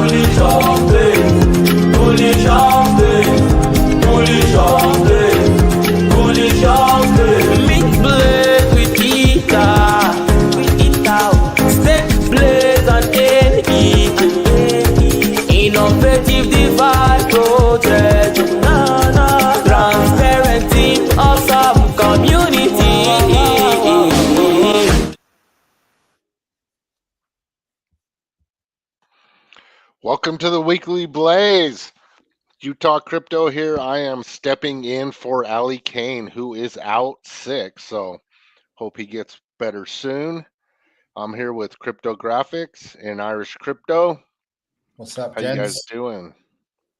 Meat blade with guitar, step blade and innovative device project, transparent team of some community. Welcome to the Weekly Blaze. Utah Crypto here. I am stepping in for Ali Kane, who is out sick, so hope he gets better soon. I'm here with CryptoGRFX and Irish Crypto. What's up, How gents? you guys doing?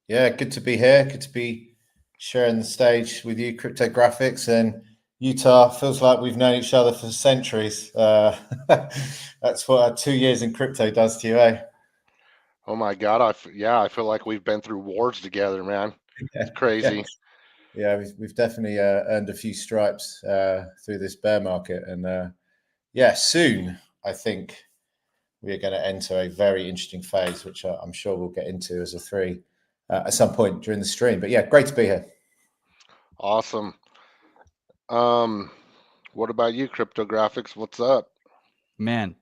Yeah, good to be here. Good to be sharing the stage with you, CryptoGRFX. And Utah, feels like we've known each other for centuries. That's what 2 years in crypto does to you, eh? Oh my God! I feel like we've been through wars together, man. It's crazy. Yeah, we've definitely earned a few stripes through this bear market, and yeah, soon I think we are going to enter a very interesting phase, which I'm sure we'll get into as a three at some point during the stream. But yeah, great to be here. Awesome. What about you, CryptoGRFX? What's up? Man,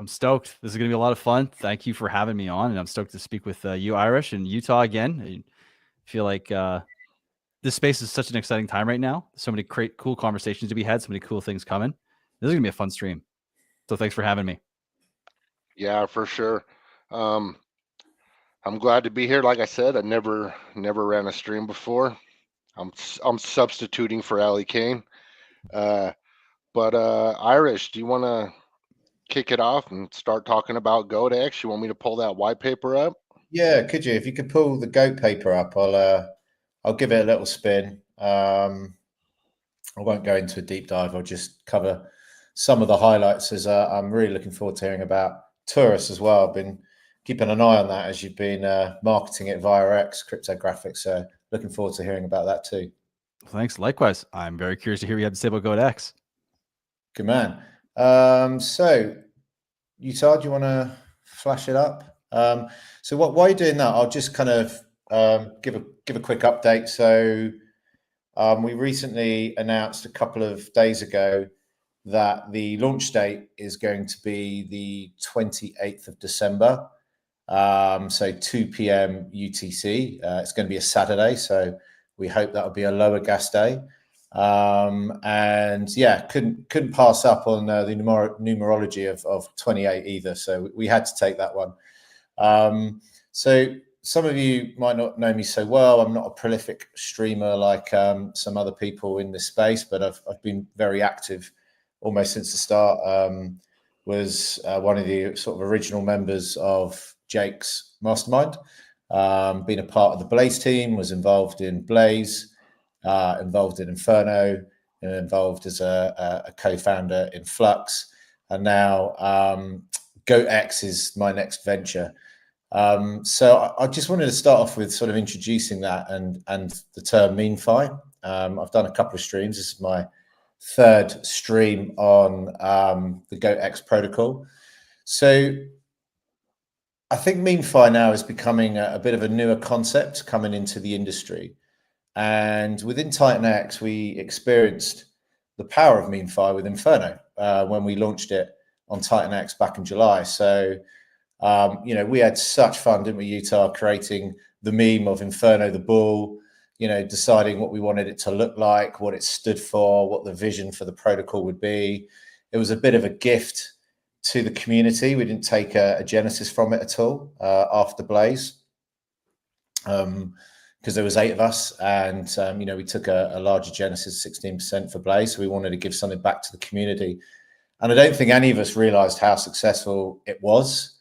I'm stoked. This is going to be a lot of fun. Thank you for having me on, and I'm stoked to speak with you, Irish, and Utah again. I feel like this space is such an exciting time right now. So many great, cool conversations to be had. So many cool things coming. This is going to be a fun stream. So thanks for having me. Yeah, for sure. I'm glad to be here. Like I said, I never ran a stream before. I'm substituting for Ali Kane. But Irish, do you want to kick it off and start talking about GoatX? You want me to pull that white paper up? Yeah, could you? If you could pull the goat paper up, I'll give it a little spin. I won't go into a deep dive. I'll just cover some of the highlights, as I'm really looking forward to hearing about TORUS as well. I've been keeping an eye on that as you've been marketing it via X, CryptoGRFX. So looking forward to hearing about that too. Thanks. Likewise. I'm very curious to hear what you have to say about GoatX. Good man. So, Utah, do you want to flash it up? So while you're doing that, I'll just kind of give a quick update. So we recently announced a couple of days ago that the launch date is going to be the 28th of December. So 2 p.m. UTC. It's going to be a Saturday, so we hope that'll be a lower gas day. And yeah, couldn't pass up on the numerology of 28 either. So we had to take that one. So some of you might not know me so well. I'm not a prolific streamer like some other people in this space, but I've been very active almost since the start. Was one of the sort of original members of Jake's mastermind. Been a part of the Blaze team, was involved in Blaze, involved in Inferno, and involved as a co-founder in Flux. And now GoatX is my next venture. So I just wanted to start off with sort of introducing that and the term MemeFi. I've done a couple of streams. This is my third stream on the GoatX protocol. So I think MemeFi now is becoming a bit of a newer concept coming into the industry. And within TitanX, we experienced the power of MemeFi with Inferno when we launched it on TitanX back in July. So, we had such fun, didn't we, Utah, creating the meme of Inferno the bull, deciding what we wanted it to look like, what it stood for, what the vision for the protocol would be. It was a bit of a gift to the community. We didn't take a genesis from it at all after Blaze, because there was 8 of us, and we took a larger genesis, 16% for Blaze. So we wanted to give something back to the community, and I don't think any of us realized how successful it was.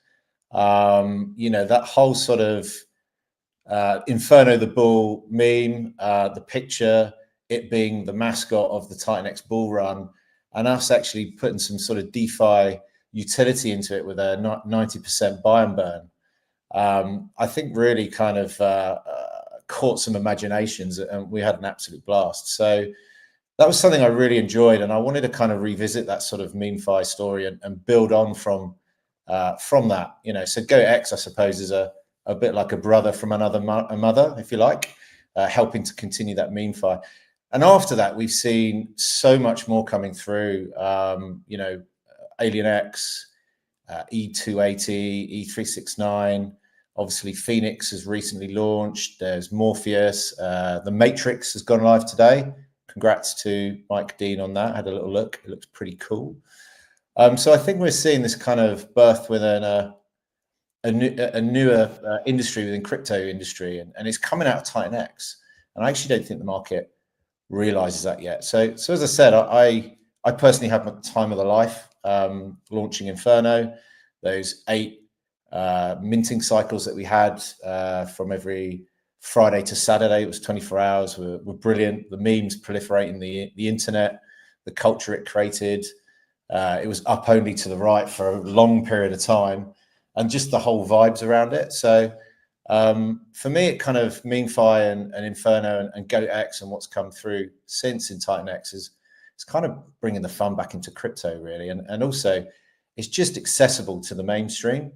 That whole sort of Inferno the bull meme, the picture, it being the mascot of the TitanX bull run, and us actually putting some sort of DeFi utility into it with a 90% buy and burn, I think really kind of caught some imaginations, and we had an absolute blast. So that was something I really enjoyed, and I wanted to kind of revisit that sort of MemeFi story and build on from that. So GoatX, I suppose, is a a bit like a brother from another mother, if you like, helping to continue that meme fire. And after that, we've seen so much more coming through. You know, Alien X, E280, E369. Obviously, Phoenix has recently launched. There's Morpheus. The Matrix has gone live today. Congrats to Mike Dean on that. I had a little look. It looks pretty cool. So I think we're seeing this kind of birth within a newer industry within crypto industry, and it's coming out of Titan X. And I actually don't think the market realizes that yet. So as I said, I personally had my time of the life launching Inferno. Those 8 minting cycles that we had from every Friday to Saturday, it was 24 hours, were brilliant. The memes proliferating the internet, the culture it created. It was up only to the right for a long period of time, and just the whole vibes around it. So for me, it kind of MemeFi and Inferno and GoatX and what's come through since in Titan X is it's kind of bringing the fun back into crypto, really. And also, it's just accessible to the mainstream.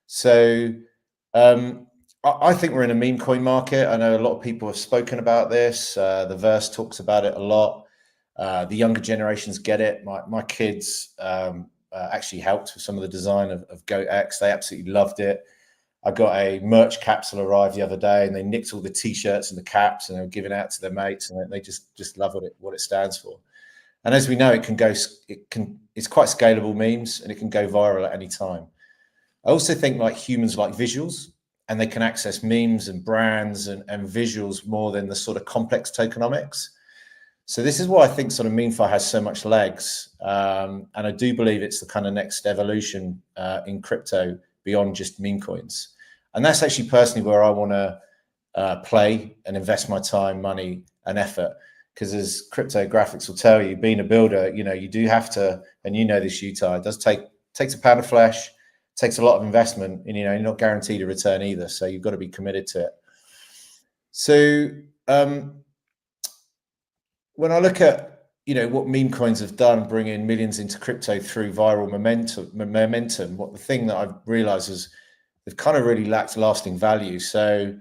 So I think we're in a meme coin market. I know a lot of people have spoken about this. The Verse talks about it a lot. The younger generations get it. My kids actually helped with some of the design of GoatX. They absolutely loved it. I got a merch capsule arrive the other day, and they nicked all the T-shirts and the caps, and they were giving out to their mates, and they just love what it stands for. And as we know, it's quite scalable memes, and it can go viral at any time. I also think like humans like visuals, and they can access memes and brands and visuals more than the sort of complex tokenomics. So this is why I think sort of MemeFi has so much legs. And I do believe it's the kind of next evolution in crypto beyond just meme coins. And that's actually personally where I want to play and invest my time, money, and effort. Because as CryptoGRFX will tell you, being a builder, you know, you do have to, and you know this, Utah, it does takes a pound of flesh, takes a lot of investment, and you know, you're not guaranteed a return either. So you've got to be committed to it. So when I look at, you know, what meme coins have done, bringing millions into crypto through viral momentum, what the thing that I've realized is they've kind of really lacked lasting value. So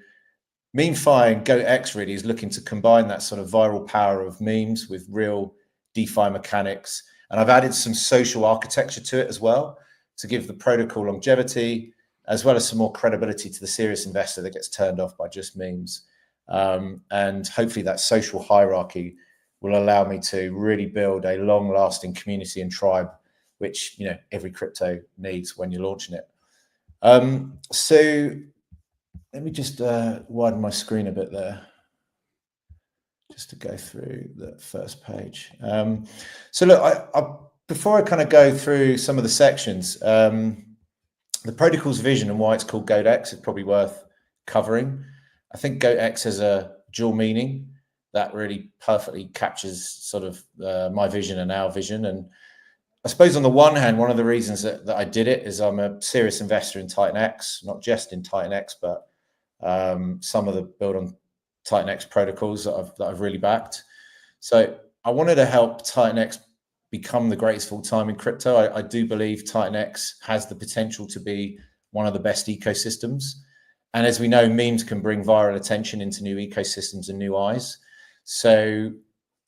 MemeFi and GoatX really is looking to combine that sort of viral power of memes with real DeFi mechanics. And I've added some social architecture to it as well to give the protocol longevity, as well as some more credibility to the serious investor that gets turned off by just memes. And hopefully that social hierarchy will allow me to really build a long-lasting community and tribe, which, you know, every crypto needs when you're launching it. So let me just widen my screen a bit there, just to go through the first page. So look, before I kind of go through some of the sections, the protocol's vision and why it's called GoatX is probably worth covering. I think GoatX has a dual meaning that really perfectly captures sort of my vision and our vision. And I suppose on the one hand, one of the reasons that I did it is I'm a serious investor in Titan X, not just in Titan X, but some of the build on Titan X protocols that I've really backed. So I wanted to help Titan X become the greatest of all time in crypto. I do believe Titan X has the potential to be one of the best ecosystems. And as we know, memes can bring viral attention into new ecosystems and new eyes. So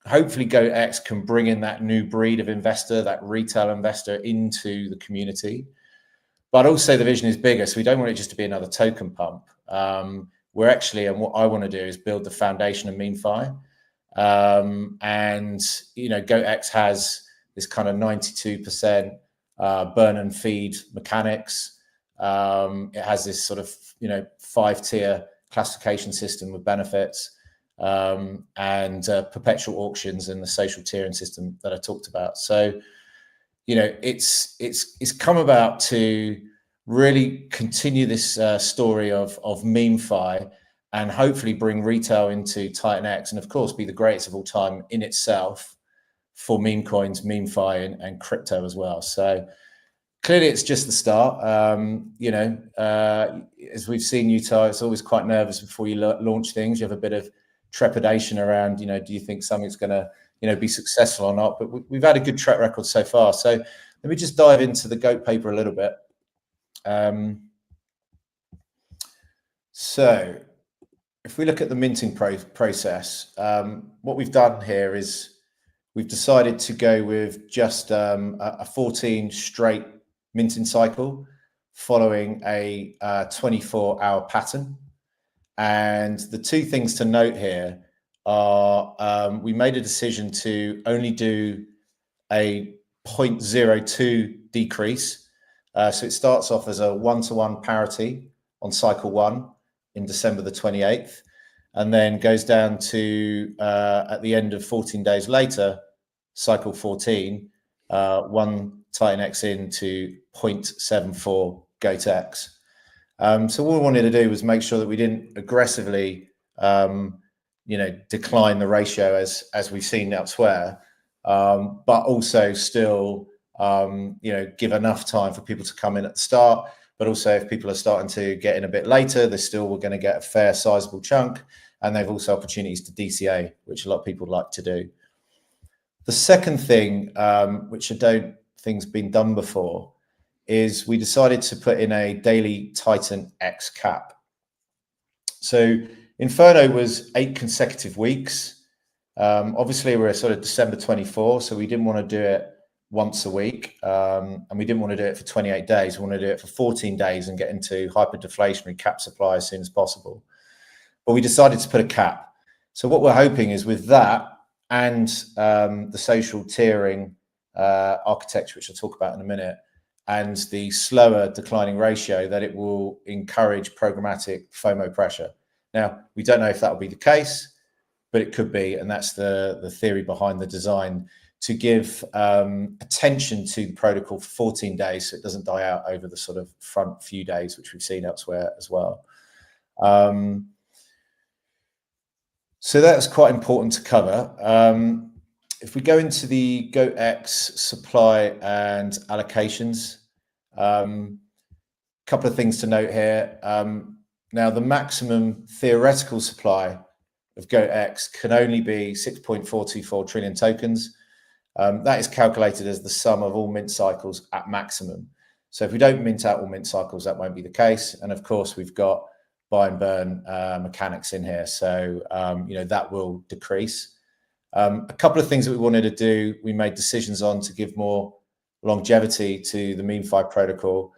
hopefully GoatX can bring in that new breed of investor, that retail investor into the community. But also the vision is bigger. So we don't want it just to be another token pump. We're actually, and what I want to do is build the foundation of MemeFi. And, you know, GoatX has this kind of 92% burn and feed mechanics. It has this sort of, you know, 5-tier classification system with benefits, and perpetual auctions and the social tiering system that I talked about. So, you know, it's come about to really continue this story of MemeFi and hopefully bring retail into Titan X, and of course be the greatest of all time in itself for meme coins, MemeFi, and crypto as well. So clearly it's just the start. You know, as we've seen, Utah, it's always quite nervous before you launch things. You have a bit of trepidation around, you know, do you think something's going to, you know, be successful or not? But we've had a good track record so far. So let me just dive into the goat paper a little bit. So if we look at the minting process, what we've done here is we've decided to go with just a 14 straight minting cycle following a 24-hour pattern. And the two things to note here are we made a decision to only do a 0.02 decrease. So it starts off as a 1-to-1 parity on cycle 1 in December the 28th, and then goes down to, at the end of 14 days later, cycle 14, 1 Titan X into 0.74 GoatX. So what we wanted to do was make sure that we didn't aggressively, decline the ratio as we've seen elsewhere, but also still, give enough time for people to come in at the start. But also, if people are starting to get in a bit later, they're still going to get a fair, sizable chunk, and they've also opportunities to DCA, which a lot of people like to do. The second thing, which I don't think's been done before, is we decided to put in a daily Titan X cap. So Inferno was 8 consecutive weeks. Obviously, we're sort of December 24, so we didn't want to do it once a week, and we didn't want to do it for 28 days. We want to do it for 14 days and get into hyper-deflationary cap supply as soon as possible. But we decided to put a cap. So what we're hoping is with that and the social tiering architecture, which I'll talk about in a minute, and the slower declining ratio, that it will encourage programmatic FOMO pressure. Now, we don't know if that will be the case, but it could be, and that's the theory behind the design, to give attention to the protocol for 14 days so it doesn't die out over the sort of front few days, which we've seen elsewhere as well. So that's quite important to cover. If we go into the GoatX supply and allocations, couple of things to note here. Now, the maximum theoretical supply of GoatX can only be 6.424 trillion tokens. That is calculated as the sum of all mint cycles at maximum. So if we don't mint out all mint cycles, that won't be the case. And of course, we've got buy and burn mechanics in here. So, that will decrease. A couple of things that we wanted to do, we made decisions on to give more longevity to the MemeFi protocol,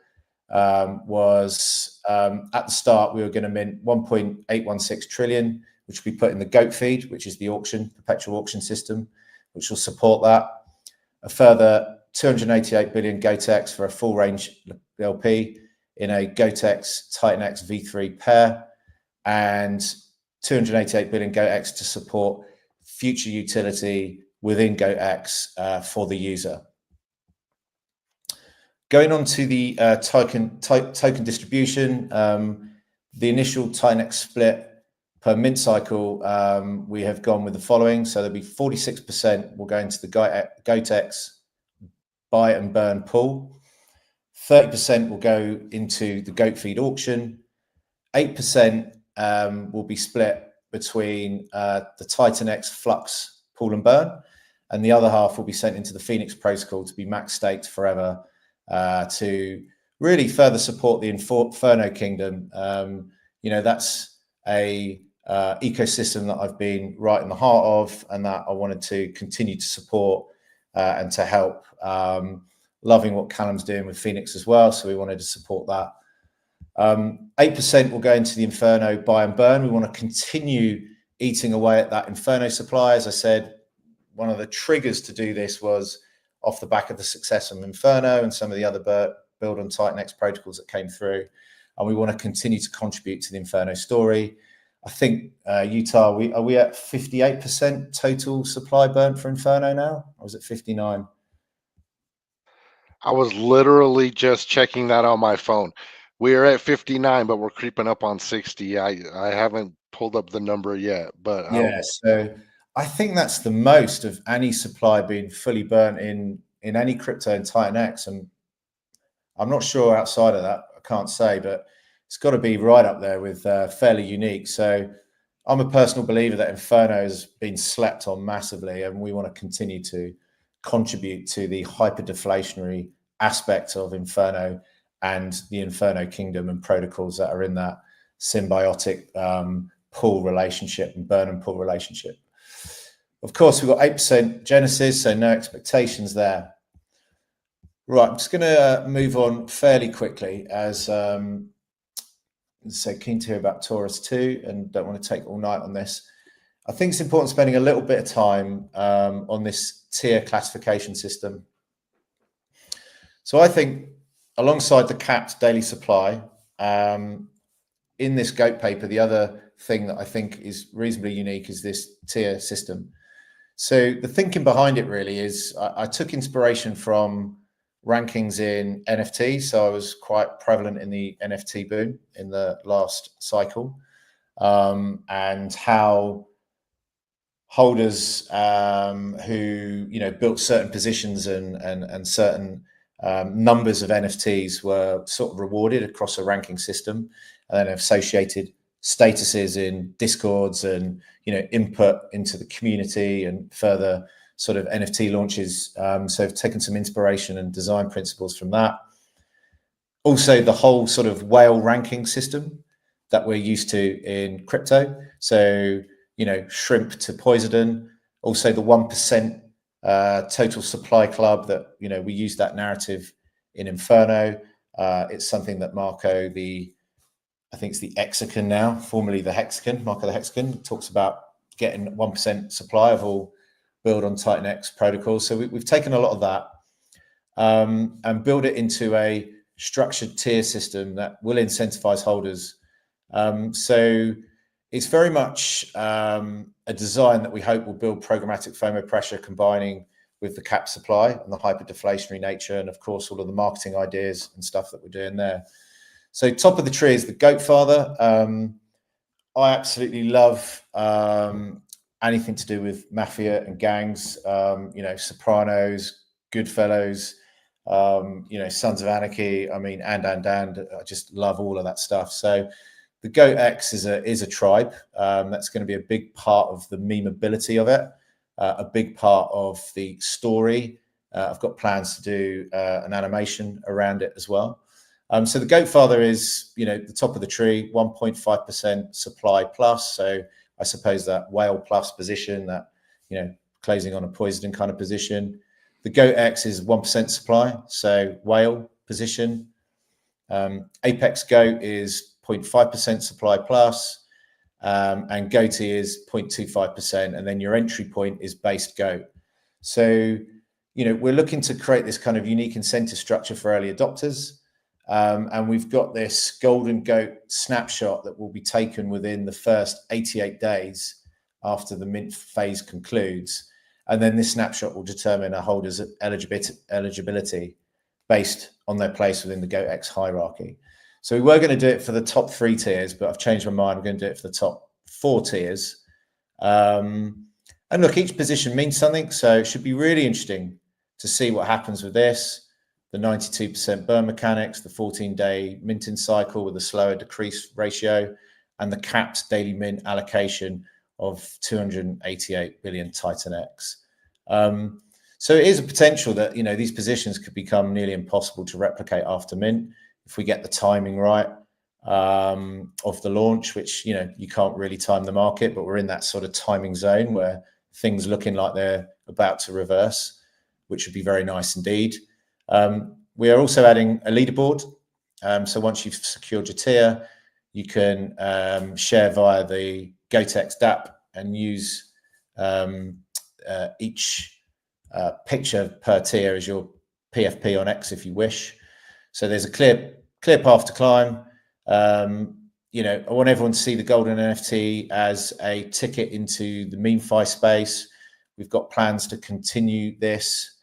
was at the start, we were going to mint 1.816 trillion, which we put in the GOAT feed, which is the auction, perpetual auction system, which will support that. A further 288 billion GoatX for a full range LP in a GoatX Titan X V3 pair, and 288 billion GoatX to support future utility within GoatX for the user. Going on to the token distribution, the initial Titan X split per mint cycle, we have gone with the following. So there'll be 46% will go into the GoatX buy and burn pool. 30% will go into the Goat feed auction. 8% will be split between the Titan X Flux pool and burn, and the other half will be sent into the Phoenix protocol to be max staked forever, to really further support the Inferno Kingdom. That's a ecosystem that I've been right in the heart of, and that I wanted to continue to support and to help. Loving what Callum's doing with Phoenix as well, so we wanted to support that. 8% will go into the Inferno buy and burn. We want to continue eating away at that Inferno supply. As I said, one of the triggers to do this was off the back of the success of Inferno and some of the other build on Titan X protocols that came through, and we want to continue to contribute to the Inferno story. I think, Utah, are we at 58% total supply burnt for Inferno now, or is it 59? I was literally just checking that on my phone. We are at 59, but we're creeping up on 60. I haven't pulled up the number yet, but yeah. So I think that's the most of any supply being fully burnt in any crypto in Titan X, and I'm not sure outside of that. I can't say, but it's got to be right up there with fairly unique. So I'm a personal believer that Inferno has been slept on massively, and we want to continue to contribute to the hyper deflationary aspect of Inferno and the Inferno Kingdom and protocols that are in that. symbiotic pull relationship and burn and pull relationship. Of course, we've got 8% Genesis, so no expectations there. Right, I'm just going to move on fairly quickly as so keen to hear about TORUS too, and don't want to take all night on this. I think it's important spending a little bit of time on this tier classification system. So I think alongside the capped daily supply, in this GOAT paper, the other thing that I think is reasonably unique is this tier system. So the thinking behind it really is I took inspiration from rankings in NFT. So I was quite prevalent in the NFT boom in the last cycle, and how holders who built certain positions and certain numbers of NFTs were sort of rewarded across a ranking system, and then associated statuses in discords and input into the community and further sort of NFT launches. So I've taken some inspiration and design principles from that. Also, the whole sort of whale ranking system that we're used to in crypto. So shrimp to Poseidon. Also, the 1% total supply club that we use that narrative in Inferno. It's something that Marco, I think it's the Hexagon now, formerly the Hexagon, Marco the Hexagon, talks about getting 1% supply of all build on Titan X protocols. So we've taken a lot of that and build it into a structured tier system that will incentivize holders. So it's very much a design that we hope will build programmatic FOMO pressure, combining with the cap supply and the hyper deflationary nature, and of course all of the marketing ideas and stuff that we're doing there. So top of the tree is the Goat Father. I absolutely love anything to do with mafia and gangs. Sopranos, Goodfellas, Sons of Anarchy. I mean, and I just love all of that stuff. So the Goat X is a tribe. That's going to be a big part of the memeability of it, a big part of the story. I've got plans to do an animation around it as well. So the Goat Father is, the top of the tree, 1.5% supply plus. So I suppose that whale plus position, that, closing on a Poseidon kind of position. The Goat X is 1% supply, so whale position. Apex Goat is 0.5% supply plus, and Goatee is 0.25%. And then your entry point is based Goat. So, we're looking to create this kind of unique incentive structure for early adopters. And we've got this golden goat snapshot that will be taken within the first 88 days after the mint phase concludes. And then this snapshot will determine a holder's eligibility based on their place within the GoatX hierarchy. So we were going to do it for the top 3 tiers, but I've changed my mind. We're going to do it for the top 4 tiers. And look, each position means something. So it should be really interesting to see what happens with this. The 92% burn mechanics, the 14-day minting cycle with a slower decrease ratio, and the capped daily mint allocation of 288 billion Titan X. So it is a potential that these positions could become nearly impossible to replicate after mint if we get the timing right of the launch, which you can't really time the market, but we're in that sort of timing zone where things looking like they're about to reverse, which would be very nice indeed. We are also adding a leaderboard. So once you've secured your tier, you can share via the GoatX DApp and use each picture per tier as your PFP on X if you wish. So there's a clear path to climb. I want everyone to see the golden NFT as a ticket into the MemeFi space. We've got plans to continue this.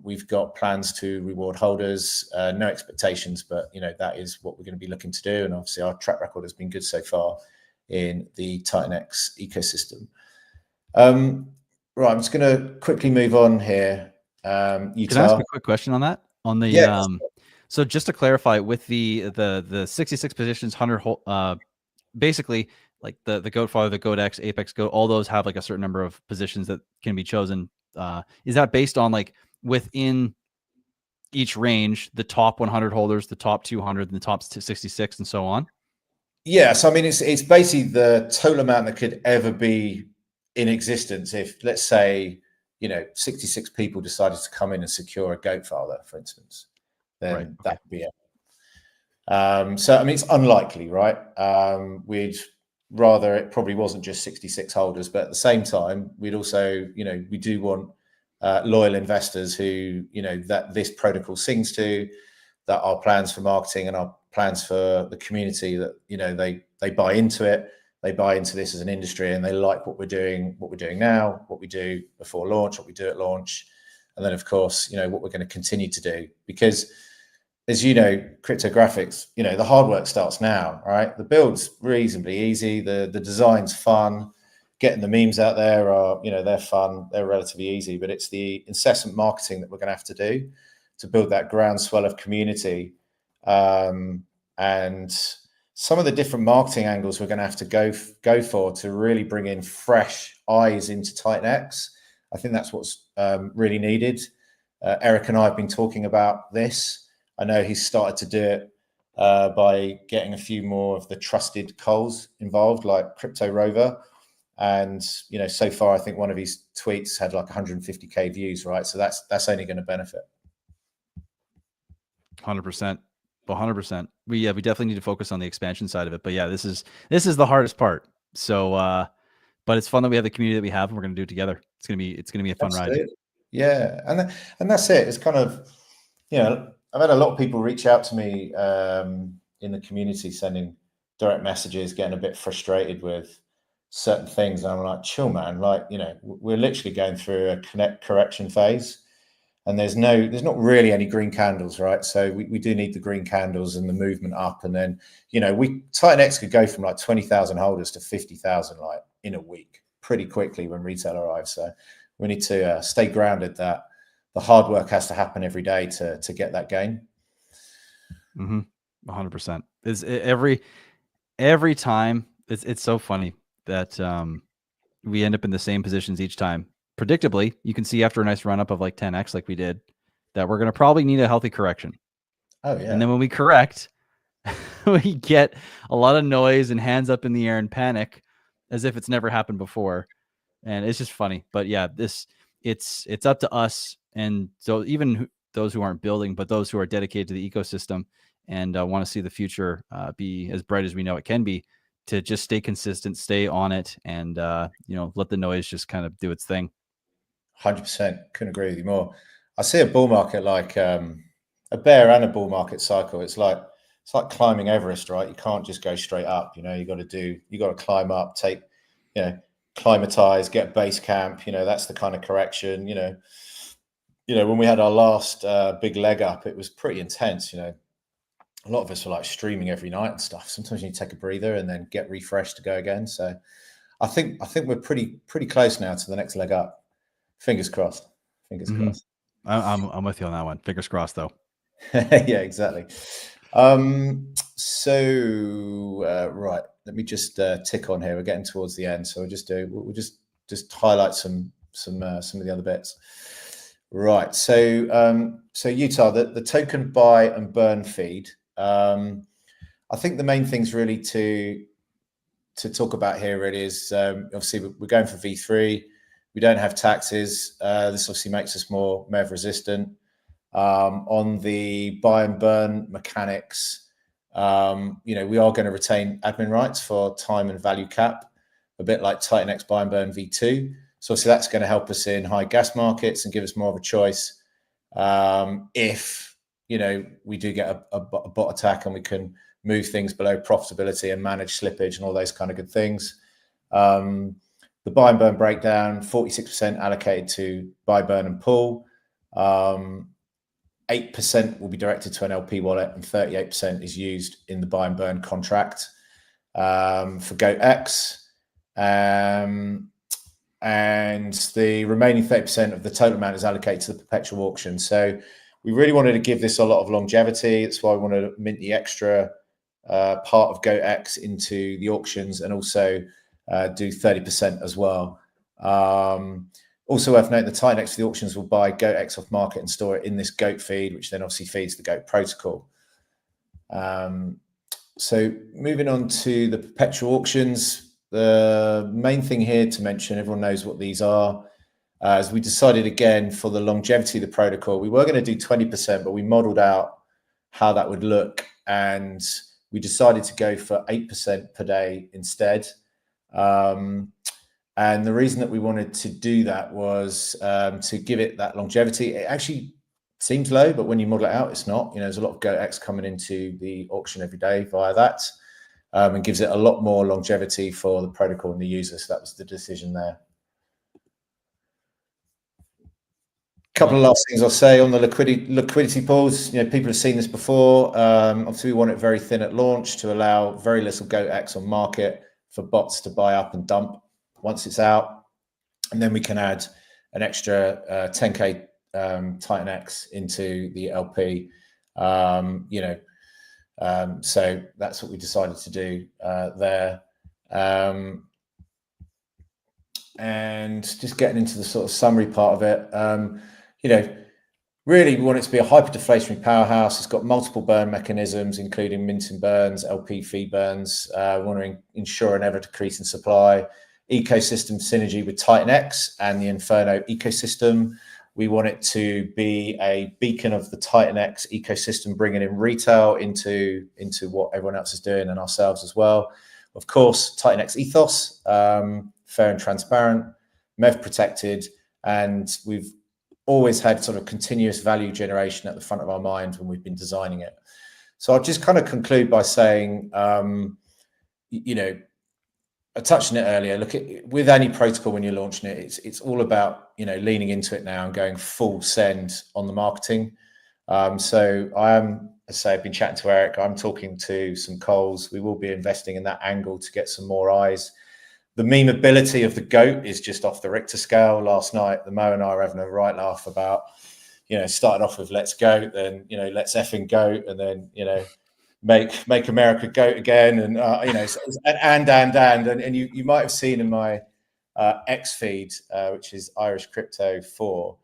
We've got plans to reward holders, no expectations, but that is what we're going to be looking to do. And obviously our track record has been good so far in the Titan X ecosystem. Right, I'm just going to quickly move on here. Can I ask a quick question on that? On the yeah. So just to clarify, with the 66 positions, 100 basically like the Goat Father, the Goat X, Apex Goat, all those have like a certain number of positions that can be chosen. Is that based on like within each range, the top 100 holders, the top 200, and the top 66, and so on? Yeah, so I mean, it's basically the total amount that could ever be in existence if, let's say, 66 people decided to come in and secure a goat father, for instance, then Right. that Okay. would be it. So I mean, it's unlikely, right? We'd rather it probably wasn't just 66 holders, but at the same time, we'd also, we do want loyal investors who, that this protocol sings to, that our plans for marketing and our plans for the community, that they buy into it, they buy into this as an industry, and they like what we're doing now, what we do before launch, what we do at launch, and then of course, what we're going to continue to do. Because as you know, CryptoGRFX, the hard work starts now, right? The build's reasonably easy, the design's fun, getting the memes out there are, they're fun, they're relatively easy, but it's the incessant marketing that we're going to have to do to build that groundswell of community. And some of the different marketing angles we're going to have to go for to really bring in fresh eyes into TitanX. I think that's what's really needed. Eric and I have been talking about this. I know he's started to do it by getting a few more of the trusted Coles involved, like Crypto Rover. And, so far, I think one of his tweets had like 150K views, right? So that's only going to benefit. 100%. 100%. We definitely need to focus on the expansion side of it. But yeah, this is the hardest part. So, but it's fun that we have the community that we have, and we're going to do it together. It's going to be a fun ride. Yeah, and that's it. It's kind of, I've had a lot of people reach out to me in the community, sending direct messages, getting a bit frustrated with certain things. And I'm like, chill, man. Like, we're literally going through a correction phase, and there's not really any green candles, right? So we do need the green candles and the movement up. And then, TitanX could go from like 20,000 holders to 50,000 like in a week pretty quickly when retail arrives. So we need to stay grounded that the hard work has to happen every day to get that gain. 100%. Is every time. It's so funny that we end up in the same positions each time. Predictably, you can see after a nice run up of like 10x, like we did, that we're going to probably need a healthy correction. Oh yeah. And then when we correct, we get a lot of noise and hands up in the air and panic, as if it's never happened before. And it's just funny. But yeah, it's up to us, and so even those who aren't building, but those who are dedicated to the ecosystem and want to see the future be as bright as we know it can be, to just stay consistent, stay on it, and let the noise just kind of do its thing. 100%. Couldn't agree with you more. I see a bull market like a bear and a bull market cycle. It's like climbing Everest, right? You can't just go straight up. You got to climb up, take, climatize, get base camp. That's the kind of correction. When we had our last big leg up, it was pretty intense. A lot of us were like streaming every night and stuff. Sometimes you need to take a breather and then get refreshed to go again. So I think we're pretty close now to the next leg up. Fingers crossed. Fingers crossed. I'm with you on that one. Fingers crossed, though. Yeah, exactly. Right. Let me just tick on here. We're getting towards the end, so we'll just highlight some of the other bits. Right. So Utah, the token buy and burn feed. I think the main things really to talk about here really is obviously we're going for V3. We don't have taxes. This obviously makes us more MEV resistant. On the buy and burn mechanics, we are going to retain admin rights for time and value cap, a bit like TitanX buy and burn V2. So obviously that's going to help us in high gas markets and give us more of a choice if we do get a bot attack and we can move things below profitability and manage slippage and all those kind of good things. The buy and burn breakdown, 46% allocated to buy, burn, and pull. 8% will be directed to an LP wallet, and 38% is used in the buy and burn contract for GoatX. And the remaining 30% of the total amount is allocated to the perpetual auction. So we really wanted to give this a lot of longevity. That's why we wanted to mint the extra part of GoatX into the auctions, and also do 30% as well. Also worth noting, the TitanX for the auctions will buy GoatX off market and store it in this Goat feed, which then obviously feeds the Goat protocol. So moving on to the perpetual auctions, the main thing here to mention, everyone knows what these are, as we decided again for the longevity of the protocol, we were going to do 20%, but we modeled out how that would look, and we decided to go for 8% per day instead. And the reason that we wanted to do that was to give it that longevity. It actually seems low, but when you model it out, it's not. You know, there's a lot of GoatX coming into the auction every day via that, and gives it a lot more longevity for the protocol and the user. So that was the decision there. Couple of last things I'll say on the liquidity pools. You know, people have seen this before. Obviously, we want it very thin at launch to allow very little GoatX on market for bots to buy up and dump once it's out, and then we can add an extra 10k Titan X into the LP. You know, so that's what we decided to do there. And just getting into the sort of summary part of it. You know, really we want it to be a hyper-deflationary powerhouse. It's got multiple burn mechanisms, including minting burns, LP fee burns. We want to ensure an ever-decreasing supply, ecosystem synergy with Titan X and the Inferno ecosystem. We want it to be a beacon of the Titan X ecosystem, bringing in retail into what everyone else is doing and ourselves as well. Of course, Titan X ethos, fair and transparent, MEV protected, and we've always had sort of continuous value generation at the front of our mind when we've been designing it. So I'll just kind of conclude by saying, you know, I touched on it earlier. Look, with any protocol when you're launching it, it's all about, you know, leaning into it now and going full send on the marketing. So I am, as I say, I've been chatting to Eric. I'm talking to some calls. We will be investing in that angle to get some more eyes. The memeability of the goat is just off the Richter scale. Last night, the Mo and I were having a right laugh about, you know, started off with let's goat, then, you know, let's effing goat, and then, you know, make America goat again, and you know, and you might have seen in my X feed, which is Irish Crypto 4,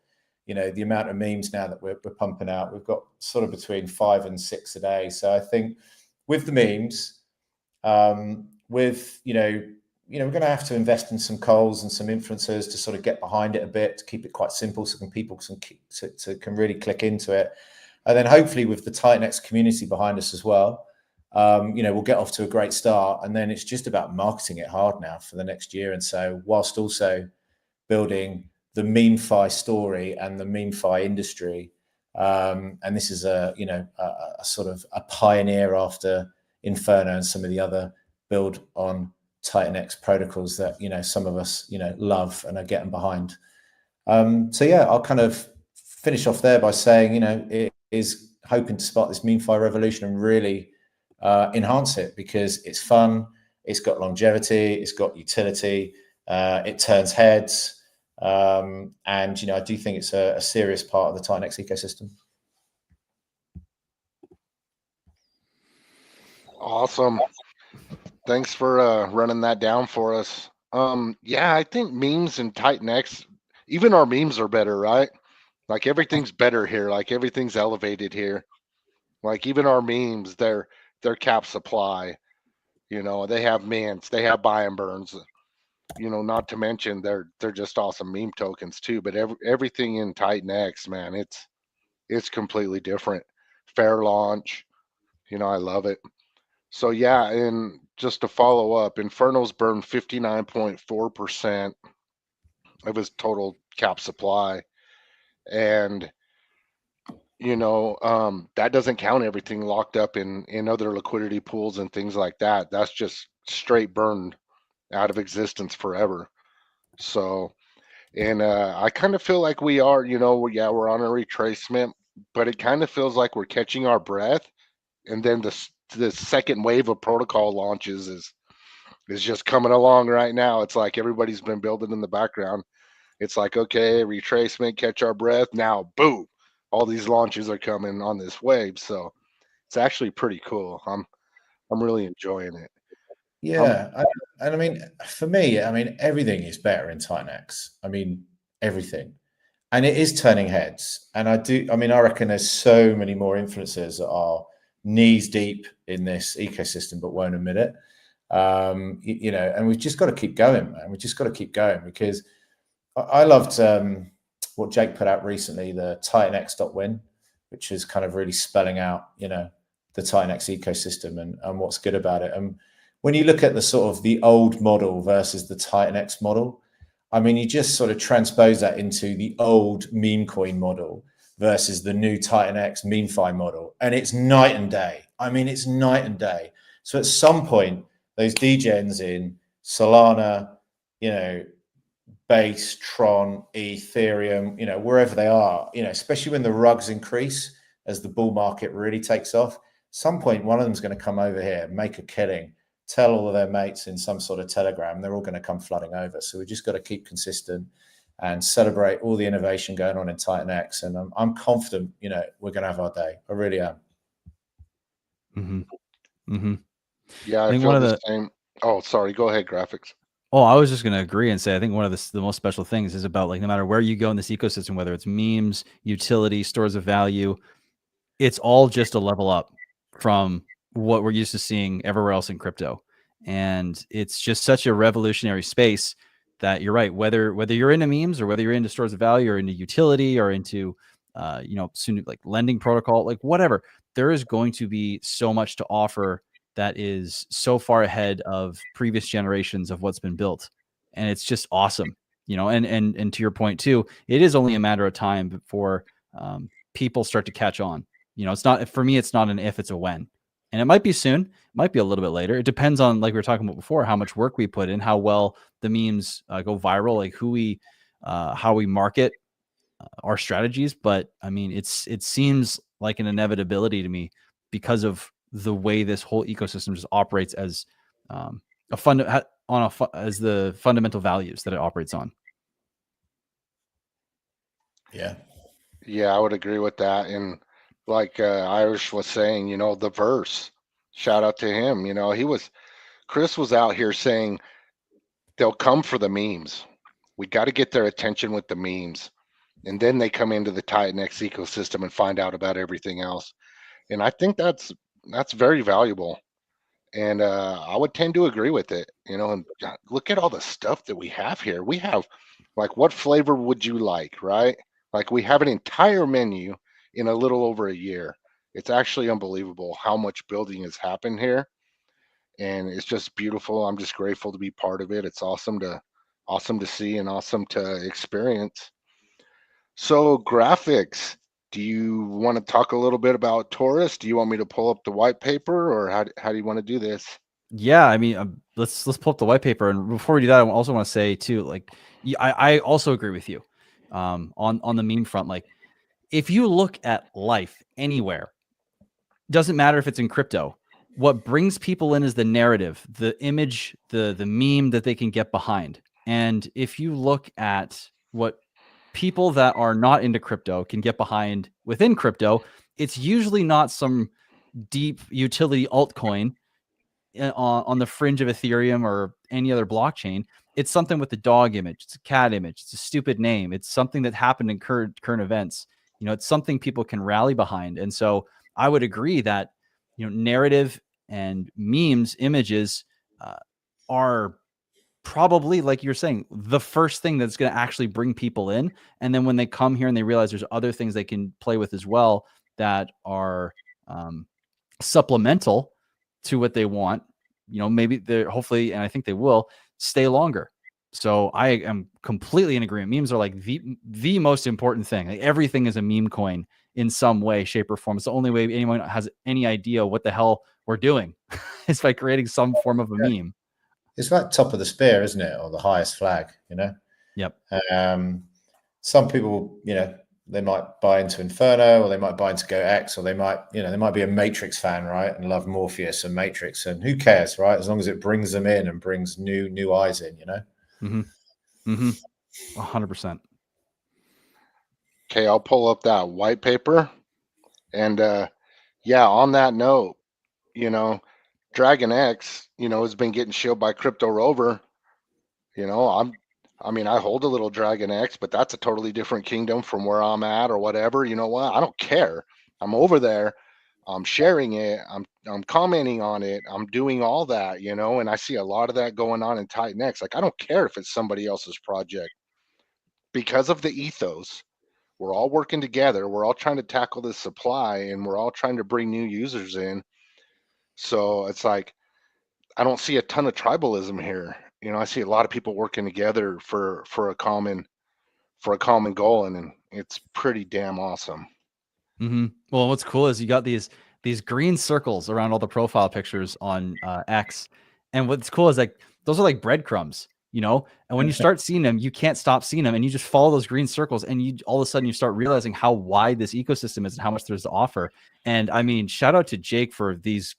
you know, the amount of memes now that we're pumping out. We've got sort of between 5 and 6 a day. So I think with the memes, with we're going to have to invest in some calls and some influencers to sort of get behind it a bit, to keep it quite simple so people can really click into it. And then hopefully with the Titan X community behind us as well, you know, we'll get off to a great start. And then it's just about marketing it hard now for the next year. And so whilst also building the MemeFi story and the MemeFi industry, and this is a sort of a pioneer after Inferno and some of the other build on Titan X protocols that, you know, some of us, you know, love and are getting behind. So yeah, I'll kind of finish off there by saying, you know, it is hoping to spark this MemeFi revolution and really enhance it, because it's fun, it's got longevity, it's got utility, it turns heads, and, you know, I do think it's a serious part of the Titan X ecosystem. Awesome. Thanks for running that down for us. Yeah, I think memes and Titan X, even our memes are better, right? Like everything's better here. Like everything's elevated here. Like even our memes, they're cap supply. You know, they have mints, they have buy and burns. You know, not to mention they're just awesome meme tokens too. But everything in Titan X, man, it's completely different. Fair launch. You know, I love it. So yeah, and just to follow up, Inferno's burned 59.4% of his total cap supply. And you know, that doesn't count everything locked up in other liquidity pools and things like that. That's just straight burned out of existence forever. So, and I kind of feel like we are, you know, we're on a retracement, but it kind of feels like we're catching our breath, and then the second wave of protocol launches is just coming along right now. It's like everybody's been building in the background. It's like, okay, retracement, catch our breath. Now, boom, all these launches are coming on this wave. So it's actually pretty cool. I'm really enjoying it. Yeah, and I mean, for me, I mean, everything is better in Titan X. I mean, everything, and it is turning heads. And I reckon there's so many more influencers that are knees deep in this ecosystem, but won't admit it. And we've just got to keep going, man. We've just got to keep going, because I loved what Jake put out recently, the TitanX.win, which is kind of really spelling out, the TitanX ecosystem and what's good about it. And when you look at the sort of the old model versus the TitanX model, I mean, you just sort of transpose that into the old meme coin model versus the new TitanX MemeFi model, and it's night and day. I mean, it's night and day. So at some point, those degens in Solana, Base, Tron, Ethereum, wherever they are, especially when the rugs increase as the bull market really takes off, some point one of them is going to come over here, make a killing, tell all of their mates in some sort of Telegram, they're all going to come flooding over. So we just got to keep consistent and celebrate all the innovation going on in TitanX. And I'm confident, we're going to have our day. I really am. Mm-hmm. Mm-hmm. Yeah, I feel the same. Oh, sorry. Go ahead, Graphics. Oh, I was just going to agree and say, I think one of the most special things is about, like, no matter where you go in this ecosystem, whether it's memes, utility, stores of value, it's all just a level up from what we're used to seeing everywhere else in crypto. And it's just such a revolutionary space that you're right. Whether you're into memes or whether you're into stores of value or into utility or into, soon like lending protocol, like whatever, there is going to be so much to offer that is so far ahead of previous generations of what's been built. And it's just awesome, and to your point too, it is only a matter of time before people start to catch on. It's not, for me, it's not an if, it's a when. And it might be soon, might be a little bit later. It depends on, like we were talking about before, how much work we put in, how well the memes go viral, like how we market our strategies. But I mean, it seems like an inevitability to me because of the way this whole ecosystem just operates as as the fundamental values that it operates on. Yeah, I would agree with that. And like Irish was saying, the verse, shout out to him. Chris was out here saying they'll come for the memes. We got to get their attention with the memes. And then they come into the TitanX ecosystem and find out about everything else. And I think that's very valuable. And I would tend to agree with it. And look at all the stuff that we have here. We have, like, what flavor would you like, right? Like, we have an entire menu in a little over a year. It's actually unbelievable how much building has happened here. And it's just beautiful. I'm just grateful to be part of it. It's awesome to see and awesome to experience. So, Graphics, do you want to talk a little bit about TORUS? Do you want me to pull up the white paper, or how do you want to do this? Yeah, I mean, let's pull up the white paper. And before we do that, I also want to say too, like, I also agree with you on the meme front. Like, if you look at life anywhere, doesn't matter if it's in crypto, what brings people in is the narrative, the image, the meme that they can get behind. And if you look at what people that are not into crypto can get behind within crypto, it's usually not some deep utility altcoin on the fringe of Ethereum or any other blockchain. It's something with the dog image, it's a cat image, it's a stupid name, it's something that happened in current events. It's something people can rally behind. And so I would agree that narrative and memes, images are probably, like you're saying, the first thing that's going to actually bring people in. And then when they come here and they realize there's other things they can play with as well that are supplemental to what they want, maybe they're, hopefully, and I think they will, stay longer. So I am completely in agreement. Memes are like the most important thing. Like, everything is a meme coin in some way, shape, or form. It's the only way anyone has any idea what the hell we're doing is by creating some form of a meme. It's like top of the spear, isn't it? Or the highest flag, Yep. Some people, they might buy into Inferno, or they might buy into GoX, or they might be a Matrix fan, right? And love Morpheus and Matrix, and who cares, right? As long as it brings them in and brings new eyes in, Mm-hmm. Mm-hmm. 100%. Okay, I'll pull up that white paper. And yeah, on that note, Dragon X, has been getting shielded by Crypto Rover. I hold a little Dragon X, but that's a totally different kingdom from where I'm at or whatever. You know what? I don't care. I'm over there. I'm sharing it, I'm commenting on it, I'm doing all that, and I see a lot of that going on in Titan X. Like, I don't care if it's somebody else's project. Because of the ethos, we're all working together, we're all trying to tackle this supply, and we're all trying to bring new users in. So it's like, I don't see a ton of tribalism here. I see a lot of people working together for a common goal, and it's pretty damn awesome. Well, what's cool is you got these green circles around all the profile pictures on X, and what's cool is like those are like breadcrumbs, and when you start seeing them, you can't stop seeing them, and you just follow those green circles, and you all of a sudden you start realizing how wide this ecosystem is and how much there's to offer. And I mean, shout out to Jake for this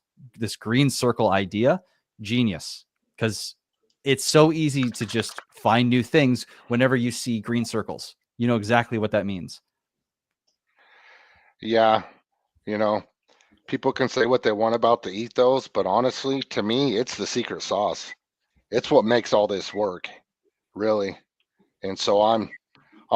green circle idea, genius, because it's so easy to just find new things whenever you see green circles. You know exactly what that means. Yeah, people can say what they want about the ethos, but honestly, to me, it's the secret sauce. It's what makes all this work, really. And so I'm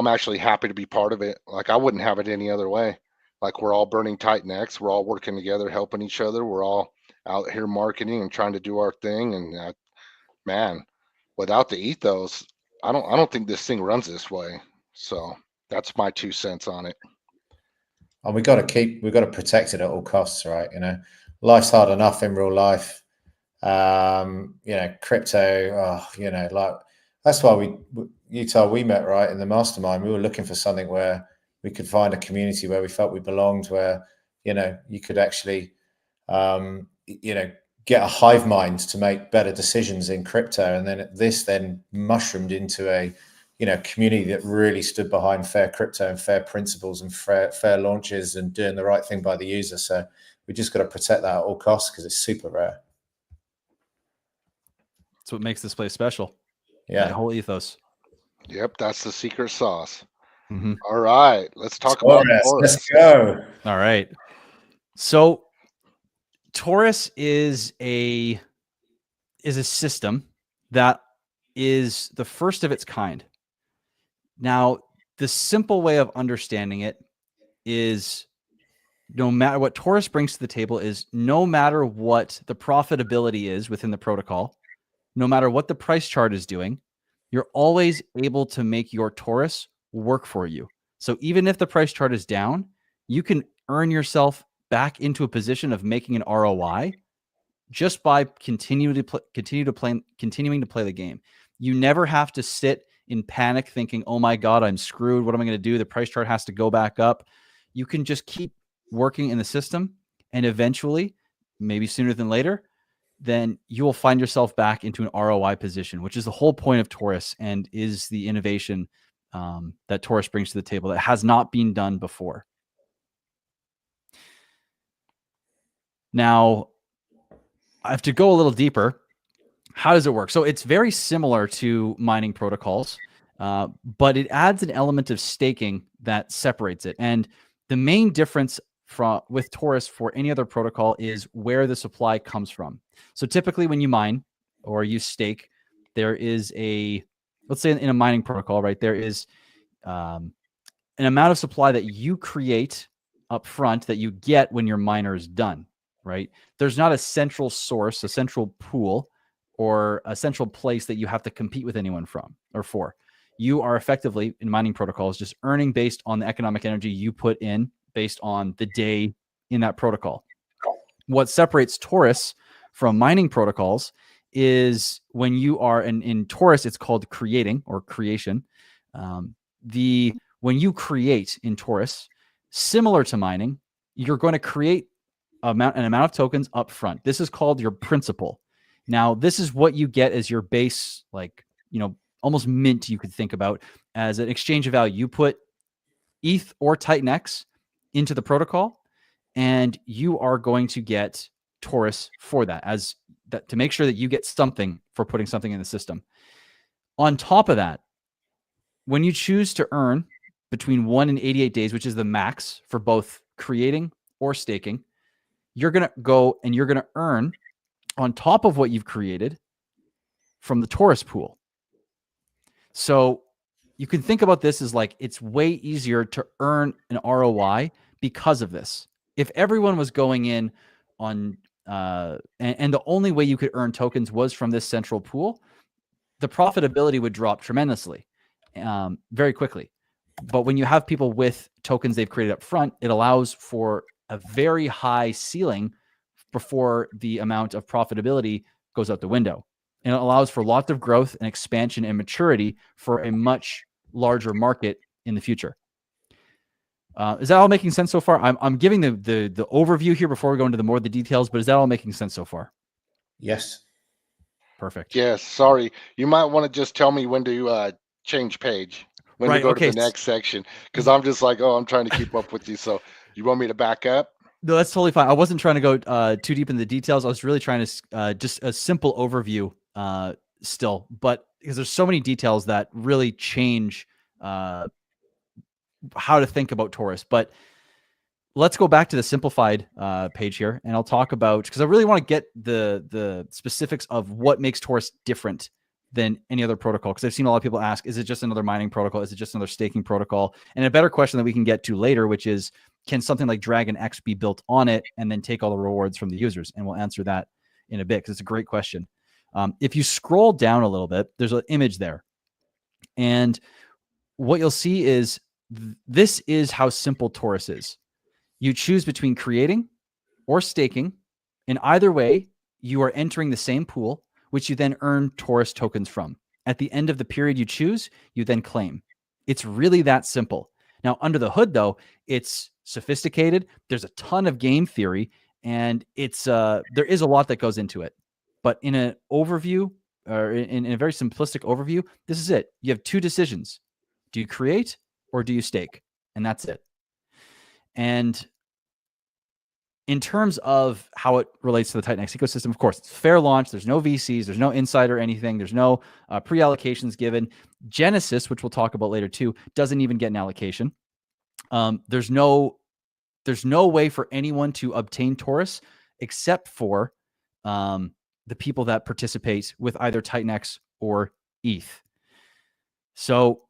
actually happy to be part of it. Like, I wouldn't have it any other way. Like, we're all burning Titan X, we're all working together, helping each other. We're all out here marketing and trying to do our thing. And man, without the ethos, I don't think this thing runs this way. So that's my 2 cents on it. And we've got to protect it at all costs, right? Life's hard enough in real life. Crypto, like that's why Utah, we met right in the mastermind. We were looking for something where we could find a community where we felt we belonged, where, you could actually, get a hive mind to make better decisions in crypto. And then this mushroomed into a, community that really stood behind fair crypto and fair principles and fair launches and doing the right thing by the user. So we just got to protect that at all costs because it's super rare. That's what makes this place special. Yeah. That whole ethos. Yep, that's the secret sauce. Mm-hmm. All right, let's talk about TORUS. Let's go. All right. So TORUS is a system that is the first of its kind. Now, the simple way of understanding it is, no matter what TORUS brings to the table, is no matter what the profitability is within the protocol, no matter what the price chart is doing, you're always able to make your TORUS work for you. So even if the price chart is down, you can earn yourself back into a position of making an ROI just by continuing to play the game. You never have to sit in panic thinking, oh my God, I'm screwed. What am I going to do? The price chart has to go back up. You can just keep working in the system, and eventually, maybe sooner than later, then you will find yourself back into an ROI position, which is the whole point of TORUS and is the innovation that TORUS brings to the table that has not been done before. Now, I have to go a little deeper. How does it work? So it's very similar to mining protocols, but it adds an element of staking that separates it. And the main difference with TORUS for any other protocol is where the supply comes from. So typically when you mine or you stake, there is let's say in a mining protocol, right, there is an amount of supply that you create up front that you get when your miner is done, right? There's not a central source, a central pool, or a central place that you have to compete with anyone from or for. You are effectively, in mining protocols, just earning based on the economic energy you put in based on the day in that protocol. What separates TORUS from mining protocols is when you are, in TORUS, it's called creating or creation. When you create in TORUS, similar to mining, you're going to create an amount of tokens up front. This is called your principal. Now, this is what you get as your base, like, almost mint, you could think about as an exchange of value. You put ETH or Titan X into the protocol, and you are going to get TORUS for that, to make sure that you get something for putting something in the system. On top of that, when you choose to earn between 1 and 88 days, which is the max for both creating or staking, you're going to go and you're going to earn on top of what you've created from the TORUS pool. So you can think about this as like, it's way easier to earn an ROI because of this. If everyone was going in on, and the only way you could earn tokens was from this central pool, the profitability would drop tremendously, very quickly. But when you have people with tokens they've created up front, it allows for a very high ceiling before the amount of profitability goes out the window. And it allows for lots of growth and expansion and maturity for a much larger market in the future. Is that all making sense so far? I'm giving the overview here before we go into the more of the details, but is that all making sense so far? Yes. Perfect. Yes. Sorry. You might want to just tell me when to change page, when to go to the next section, because I'm just like, oh, I'm trying to keep up with you. So you want me to back up? No, that's totally fine. I wasn't trying to go too deep in the details. I was really trying to just a simple overview still, but because there's so many details that really change how to think about TORUS. But let's go back to the simplified page here, and I'll talk about, because I really want to get the specifics of what makes TORUS different than any other protocol. Because I've seen a lot of people ask, is it just another mining protocol? Is it just another staking protocol? And a better question that we can get to later, which is, can something like Dragon X be built on it and then take all the rewards from the users? And we'll answer that in a bit, because it's a great question. If you scroll down a little bit, there's an image there. And what you'll see is this is how simple TORUS is. You choose between creating or staking. In either way, you are entering the same pool, which you then earn TORUS tokens from. At the end of the period you choose, you then claim. It's really that simple. Now, under the hood, though, it's sophisticated. There's a ton of game theory, and it's there is a lot that goes into it. But in an overview, or in a very simplistic overview, this is it. You have two decisions. Do you create or do you stake? And that's it. And in terms of how it relates to the Titan X ecosystem, of course, it's fair launch. There's no VCs. There's no insider anything. There's no pre-allocations given. Genesis, which we'll talk about later too, doesn't even get an allocation. There's no way for anyone to obtain TORUS except for the people that participate with either Titan X or ETH. So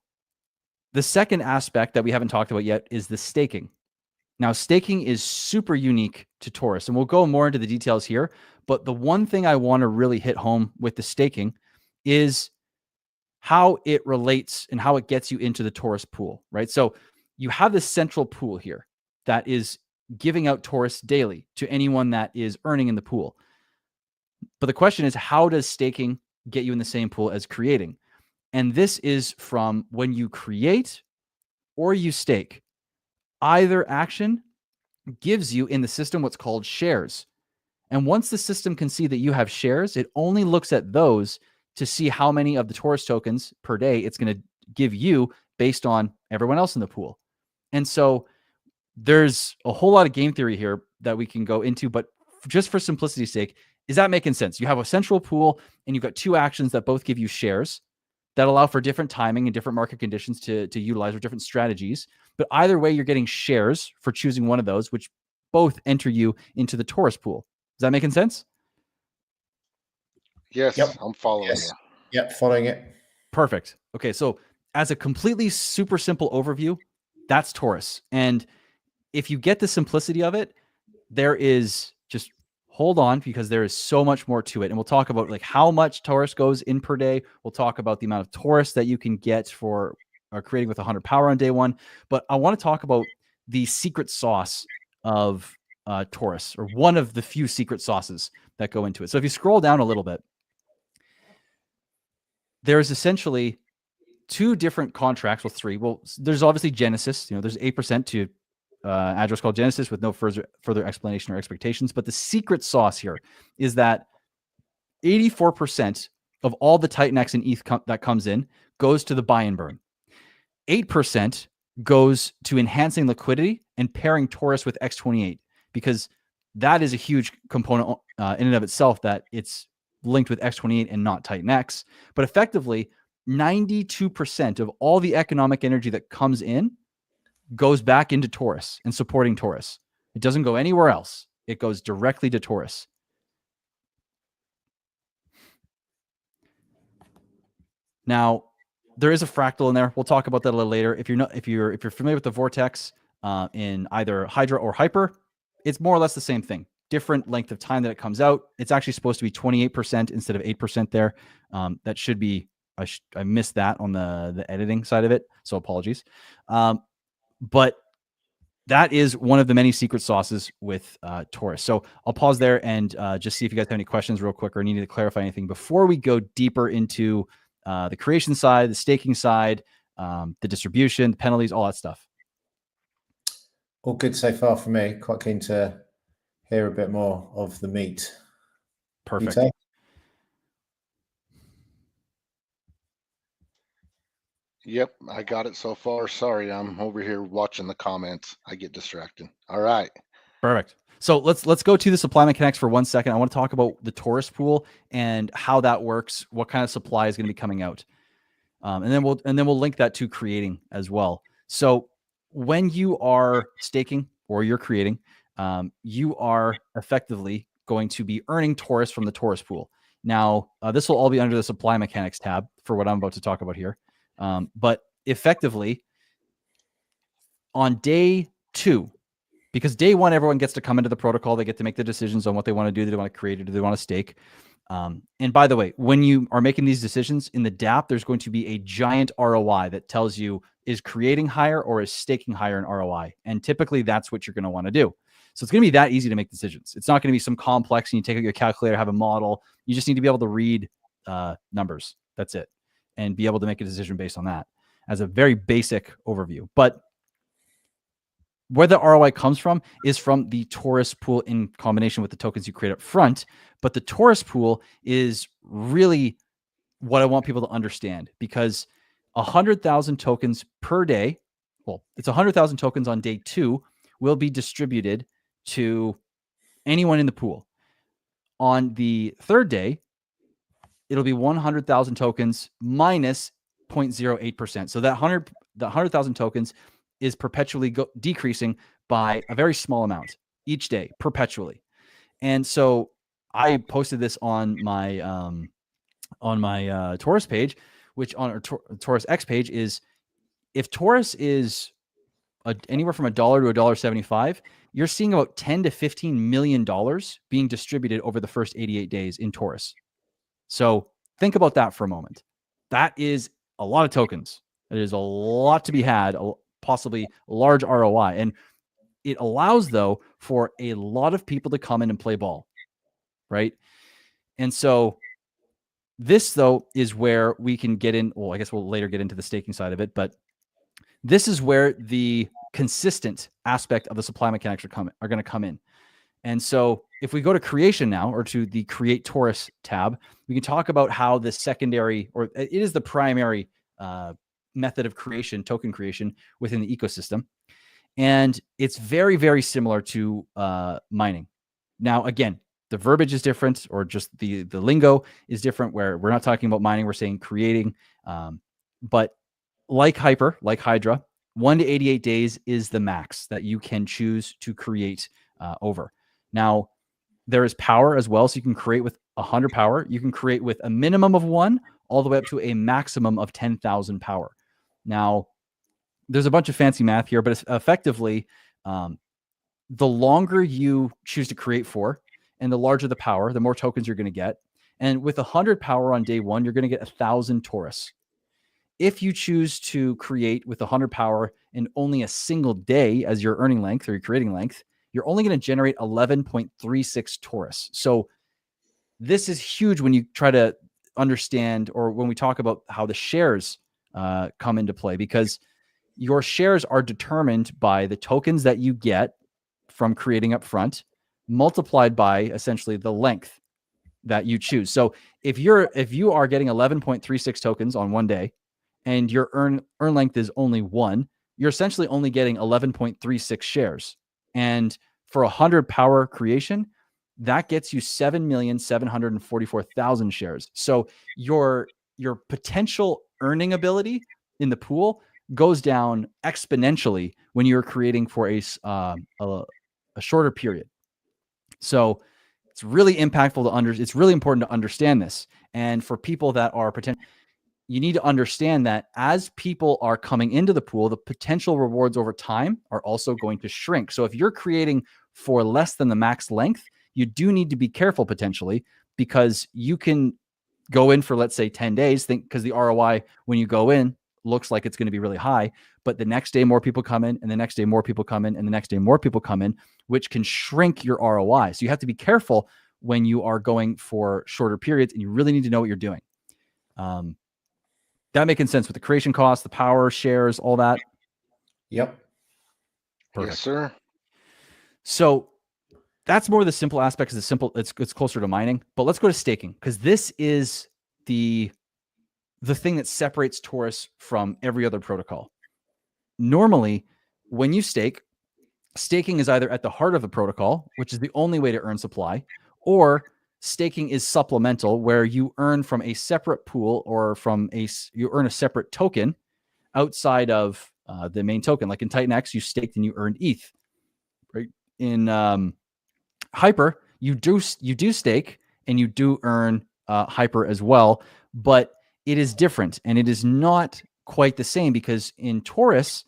the second aspect that we haven't talked about yet is the staking. Now, staking is super unique to TORUS, and we'll go more into the details here. But the one thing I want to really hit home with the staking is how it relates and how it gets you into the TORUS pool, right? So you have this central pool here that is giving out TORUS daily to anyone that is earning in the pool. But the question is, how does staking get you in the same pool as creating? And this is from when you create or you stake. Either action gives you in the system what's called shares. And once the system can see that you have shares, it only looks at those to see how many of the TORUS tokens per day it's going to give you based on everyone else in the pool. And so there's a whole lot of game theory here that we can go into, but just for simplicity's sake, is that making sense? You have a central pool and you've got two actions that both give you shares that allow for different timing and different market conditions to utilize, or different strategies. But either way, you're getting shares for choosing one of those, which both enter you into the TORUS pool. Is that making sense? Yes, yep. I'm following you. Yep, following it. Perfect. Okay, so as a completely super simple overview, that's TORUS. And if you get the simplicity of it, there is just hold on, because there is so much more to it. And we'll talk about like how much TORUS goes in per day. We'll talk about the amount of TORUS that you can get for creating with 100 power on day one. But I want to talk about the secret sauce of TORUS, or one of the few secret sauces that go into it. So if you scroll down a little bit, there's essentially two different contracts. Well, three. Well, there's obviously Genesis. There's 8% to address called Genesis with no further explanation or expectations. But the secret sauce here is that 84% of all the Titan X and ETH that comes in goes to the buy and burn. 8% goes to enhancing liquidity and pairing TORUS with X28, because that is a huge component in and of itself, that it's linked with X28 and not Titan X. But effectively, 92% of all the economic energy that comes in goes back into TORUS and supporting TORUS. It doesn't go anywhere else. It goes directly to TORUS. Now, there is a fractal in there. We'll talk about that a little later. If you're familiar with the vortex in either Hydra or Hyper, it's more or less the same thing. Different length of time that it comes out. It's actually supposed to be 28% instead of 8% there. That should be, I missed that on the editing side of it, so apologies. But that is one of the many secret sauces with TORUS. So I'll pause there and just see if you guys have any questions real quick or needed to clarify anything before we go deeper into the creation side, the staking side, the distribution, the penalties, all that stuff. All good so far for me. Quite keen to hear a bit more of the meat. Perfect. Yuta? Yep, I got it so far. Sorry, I'm over here watching the comments. I get distracted. All right. Perfect. So let's go to the supply mechanics for 1 second. I want to talk about the TORUS pool and how that works, what kind of supply is going to be coming out. And then we'll link that to creating as well. So when you are staking or you're creating, you are effectively going to be earning TORUS from the TORUS pool. Now, this will all be under the supply mechanics tab for what I'm about to talk about here. But effectively, on day 2, because day 1, everyone gets to come into the protocol. They get to make the decisions on what they want to do. Do they want to create or do they want to stake? And by the way, when you are making these decisions in the DApp, there's going to be a giant ROI that tells you is creating higher or is staking higher in ROI. And typically that's what you're going to want to do. So it's going to be that easy to make decisions. It's not going to be some complex and you take out your calculator, have a model. You just need to be able to read numbers. That's it. And be able to make a decision based on that as a very basic overview. But where the ROI comes from is from the TORUS pool in combination with the tokens you create up front. But the TORUS pool is really what I want people to understand, because 100,000 tokens per day, well, it's 100,000 tokens on day 2 will be distributed to anyone in the pool. On the 3rd day, it'll be 100,000 tokens minus 0.08%. So that 100,000 tokens is perpetually decreasing by a very small amount each day, perpetually. And so I posted this on my TORUS page, which on our TORUS X page is, if TORUS is anywhere from $1 to $1.75, you're seeing about $10 to $15 million being distributed over the first 88 days in TORUS. So think about that for a moment. That is a lot of tokens. It is a lot to be had, possibly large ROI. And it allows, though, for a lot of people to come in and play ball, right? And so this, though, is where we can get in. Well, I guess we'll later get into the staking side of it, but this is where the consistent aspect of the supply mechanics are going to come in. And so if we go to creation now, or to the create TORUS tab, we can talk about how the secondary, or it is the primary method of creation, token creation within the ecosystem. And it's very, very similar to mining. Now, again, the verbiage is different, or just the lingo is different, where we're not talking about mining, we're saying creating. But like Hydra, 1 to 88 days is the max that you can choose to create over. Now, there is power as well. So you can create with 100 power. You can create with a minimum of 1 all the way up to a maximum of 10,000 power. Now, there's a bunch of fancy math here, but it's effectively the longer you choose to create for and the larger the power, the more tokens you're going to get. And with 100 power on day 1, you're going to get 1,000 TORUS. If you choose to create with 100 power in only a single day as your earning length or your creating length, you're only going to generate 11.36 TORUS. So this is huge when you try to understand, or when we talk about how the shares come into play, because your shares are determined by the tokens that you get from creating up front, multiplied by essentially the length that you choose. So if you are getting 11.36 tokens on one day, and your earn length is only 1, you're essentially only getting 11.36 shares. And for 100 power creation, that gets you 7,744,000 shares. So your potential earning ability in the pool goes down exponentially when you're creating for a shorter period. So it's really impactful it's really important to understand this. And for people that are you need to understand that as people are coming into the pool, the potential rewards over time are also going to shrink. So if you're creating for less than the max length, you do need to be careful potentially, because you can go in for, let's say, 10 days, because the ROI when you go in looks like it's going to be really high, but the next day more people come in, and the next day more people come in, and the next day more people come in, which can shrink your ROI. So you have to be careful when you are going for shorter periods, and you really need to know what you're doing. That making sense with the creation costs, the power shares, all that? Yep. Perfect. Yes, sir. So that's more the simple aspects. It's closer to mining, but let's go to staking, because this is the thing that separates TORUS from every other protocol. Normally, when you stake, staking is either at the heart of the protocol, which is the only way to earn supply, or staking is supplemental, where you earn from a separate pool, or you earn a separate token outside of the main token. Like in TitanX, you staked and you earned ETH. Right? In Hyper, you do stake and you do earn Hyper as well, but it is different, and it is not quite the same, because in TORUS,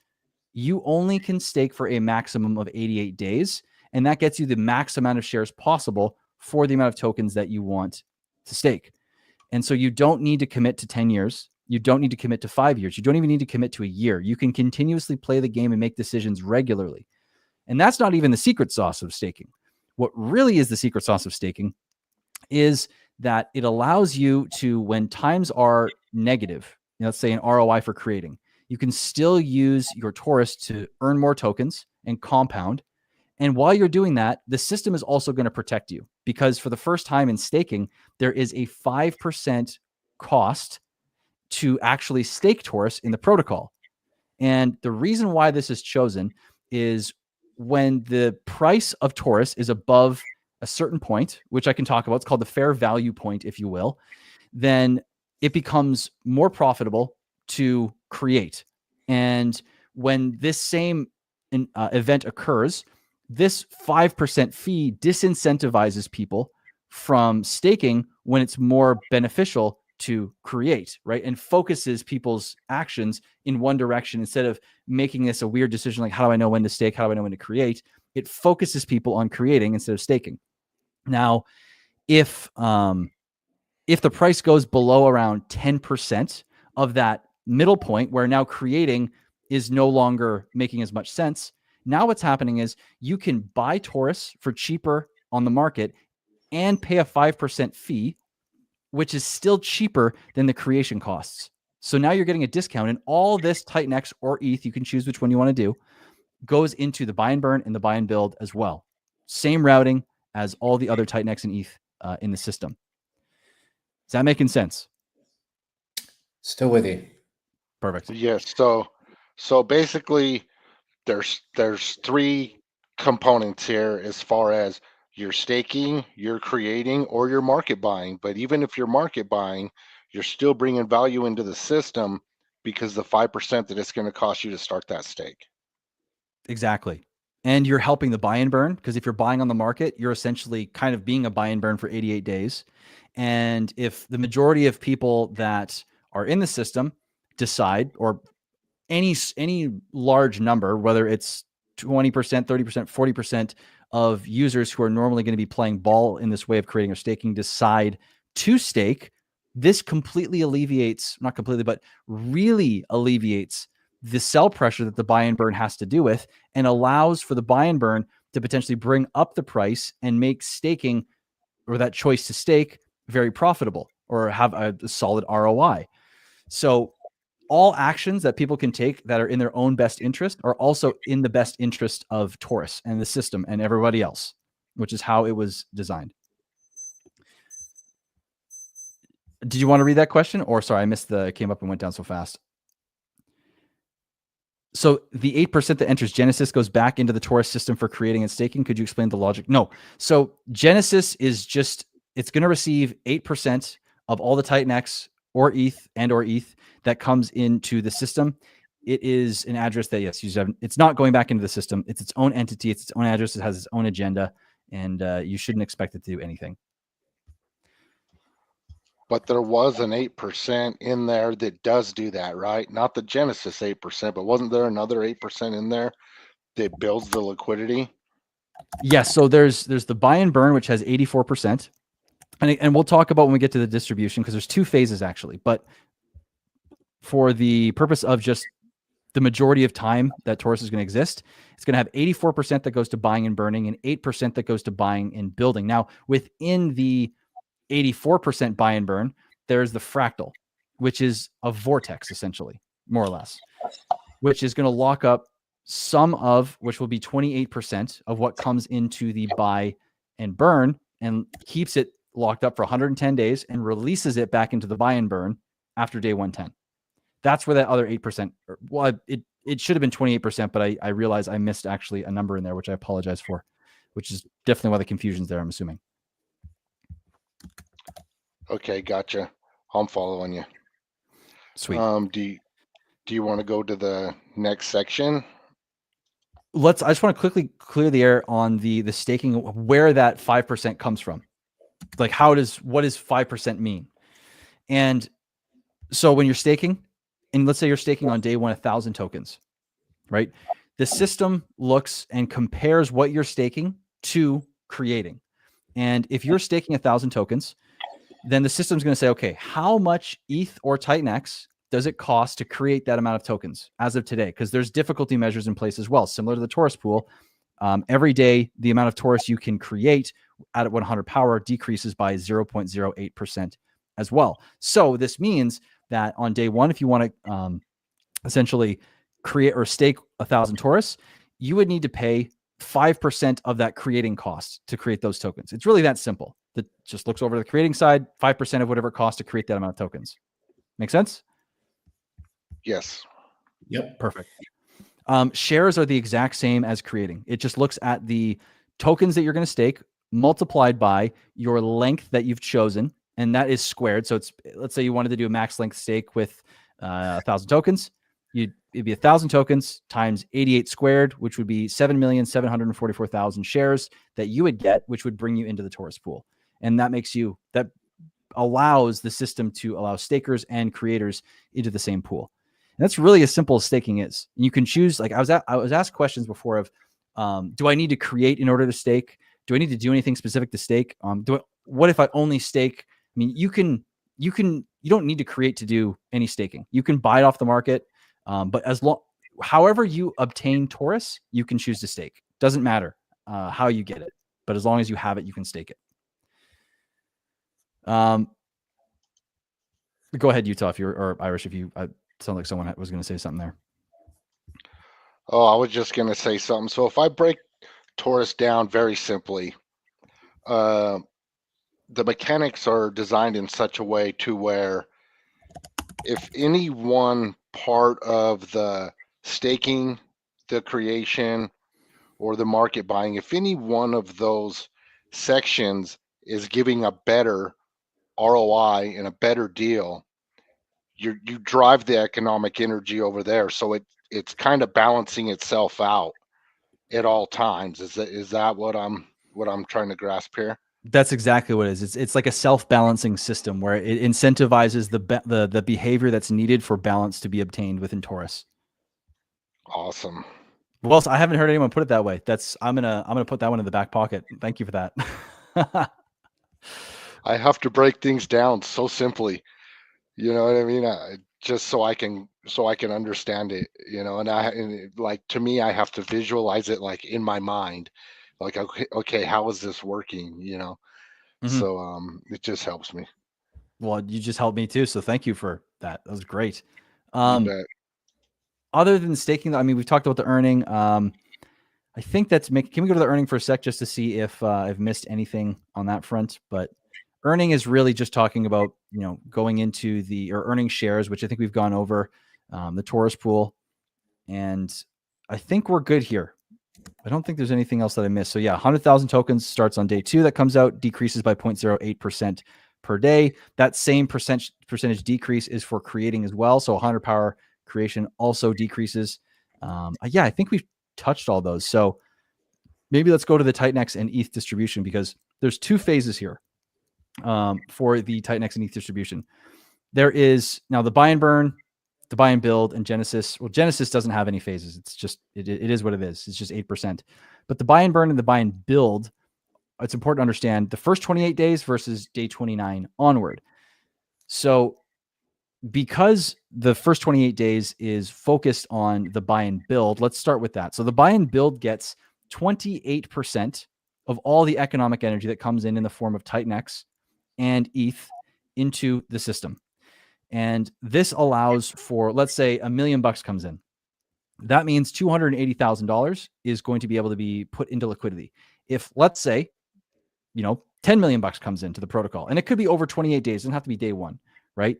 you only can stake for a maximum of 88 days, and that gets you the max amount of shares possible for the amount of tokens that you want to stake. And so you don't need to commit to 10 years. You don't need to commit to 5 years. You don't even need to commit to a year. You can continuously play the game and make decisions regularly. And that's not even the secret sauce of staking. What really is the secret sauce of staking is that it allows you to, when times are negative, let's say an ROI for creating, you can still use your TORUS to earn more tokens and compound. And while you're doing that, the system is also going to protect you, because for the first time in staking, there is a 5% cost to actually stake TORUS in the protocol. And the reason why this is chosen is when the price of TORUS is above a certain point, which I can talk about, it's called the fair value point, if you will, then it becomes more profitable to create. And when this same event occurs, this 5% fee disincentivizes people from staking when it's more beneficial to create, right? And focuses people's actions in one direction, instead of making this a weird decision like, how do I know when to stake? How do I know when to create? It focuses people on creating instead of staking. Now, if the price goes below around 10% of that middle point, where now creating is no longer making as much sense, now what's happening is you can buy TORUS for cheaper on the market and pay a 5% fee, which is still cheaper than the creation costs. So now you're getting a discount, and all this TitanX or ETH, you can choose which one you want to do, goes into the buy and burn and the buy and build as well. Same routing as all the other TitanX and ETH in the system. Is that making sense? Still with you. Perfect. Yes. So basically, there's three components here as far as your staking, your creating, or your market buying. But even if you're market buying, you're still bringing value into the system, because the 5% that it's going to cost you to start that stake. Exactly. And you're helping the buy and burn, because if you're buying on the market, you're essentially kind of being a buy and burn for 88 days. And if the majority of people that are in the system decide, or any large number, whether it's 20%, 30%, 40% of users who are normally going to be playing ball in this way of creating or staking, decide to stake, this completely alleviates, not completely, but really alleviates the sell pressure that the buy and burn has to do with, and allows for the buy and burn to potentially bring up the price and make staking, or that choice to stake, very profitable, or have a solid ROI. So all actions that people can take that are in their own best interest are also in the best interest of TORUS and the system and everybody else, which is how it was designed. Did you want to read that question? Or sorry, I missed it came up and went down so fast. So the 8% that enters Genesis goes back into the TORUS system for creating and staking. Could you explain the logic? No. So Genesis is just, it's going to receive 8% of all the TitanX or ETH or ETH that comes into the system. It is an address that, yes, it's not going back into the system. It's its own entity. It's its own address. It has its own agenda, and you shouldn't expect it to do anything. But there was an 8% in there that does do that, right? Not the Genesis 8%, but wasn't there another 8% in there that builds the liquidity? Yes. So there's the buy and burn, which has 84%. And we'll talk about when we get to the distribution, because there's two phases actually. But for the purpose of just the majority of time that Torus is going to exist, it's going to have 84% that goes to buying and burning and 8% that goes to buying and building. Now, within the 84% buy and burn, there's the fractal, which is a vortex, essentially, more or less, which is going to lock up some of, which will be 28% of what comes into the buy and burn, and keeps it locked up for 110 days and releases it back into the buy and burn after day 110. That's where that other 8%, well, it should have been 28%, but I realized I missed actually a number in there, which I apologize for, which is definitely why the confusion's there, I'm assuming. Okay, gotcha. I'm following you. Sweet. Do you want to go to the next section? I just want to quickly clear the air on the staking, where that 5% comes from. Like, what does 5% mean? And so when you're staking, and let's say you're staking on day 1, 1,000 tokens, right? The system looks and compares what you're staking to creating. And if you're staking 1,000 tokens, then the system's going to say, okay, how much ETH or Titan X does it cost to create that amount of tokens as of today? Because there's difficulty measures in place as well, similar to the Torus pool. Every day, the amount of Torus you can create at 100 power decreases by 0.08% as well. So this means that on day 1, if you want to essentially create or stake 1,000 Torus, you would need to pay 5% of that creating cost to create those tokens. It's really that simple. That just looks over to the creating side, 5% of whatever it costs to create that amount of tokens. Make sense? Yes. Yep. Perfect. Shares are the exact same as creating. It just looks at the tokens that you're going to stake multiplied by your length that you've chosen, and that is squared. So let's say you wanted to do a max length stake with 1,000 tokens. It'd be 1,000 tokens times 88 squared, which would be 7,744,000 shares that you would get, which would bring you into the Torus pool. And that allows the system to allow stakers and creators into the same pool. And that's really as simple as staking is. And you can choose, like I was asked questions before of, do I need to create in order to stake? Do I need to do anything specific to stake? What if I only stake? I mean, you don't need to create to do any staking. You can buy it off the market. But however you obtain Torus, you can choose to stake. Doesn't matter how you get it, but as long as you have it, you can stake it. Go ahead, Utah, or Irish, if you sound like someone was going to say something there. Oh, I was just going to say something. So if I break Torus down very simply, the mechanics are designed in such a way to where if any one part of the staking, the creation, or the market buying, if any one of those sections is giving a better ROI and a better deal, you drive the economic energy over there. So it's kind of balancing itself out at all times. Is that what I'm trying to grasp here? That's exactly what it is. It's like a self-balancing system where it incentivizes the behavior that's needed for balance to be obtained within Torus. Awesome. Well, I haven't heard anyone put it that way. I'm gonna put that one in the back pocket. Thank you for that. I have to break things down so simply. You know what I mean? Just so I can understand it, and like, to me, I have to visualize it like in my mind, like, okay, how is this working? Mm-hmm. So it just helps me. Well, you just helped me too, so thank you for that. That was great. You bet. Other than staking, I mean, we've talked about the earning. I think can we go to the earning for a sec just to see if I've missed anything on that front? But earning is really just talking about, going into or earning shares, which I think we've gone over, the Torus pool. And I think we're good here. I don't think there's anything else that I missed. So yeah, 100,000 tokens starts on day 2. That comes out, decreases by 0.08% per day. That same percentage decrease is for creating as well. So 100 power creation also decreases. Yeah, I think we've touched all those. So maybe let's go to the Titan X and ETH distribution, because there's 2 phases here for the Titan X and ETH distribution. There is now the buy and burn, the buy and build, and Genesis. Well, Genesis doesn't have any phases. It's just, it is what it is. It's just 8%. But the buy and burn and the buy and build, it's important to understand the first 28 days versus day 29 onward. So because the first 28 days is focused on the buy and build, let's start with that. So the buy and build gets 28% of all the economic energy that comes in the form of TitanX and ETH into the system. And this allows for, let's say, $1 million comes in. That means $280,000 is going to be able to be put into liquidity. If, let's say, $10 million comes into the protocol, and it could be over 28 days, it doesn't have to be day one, right?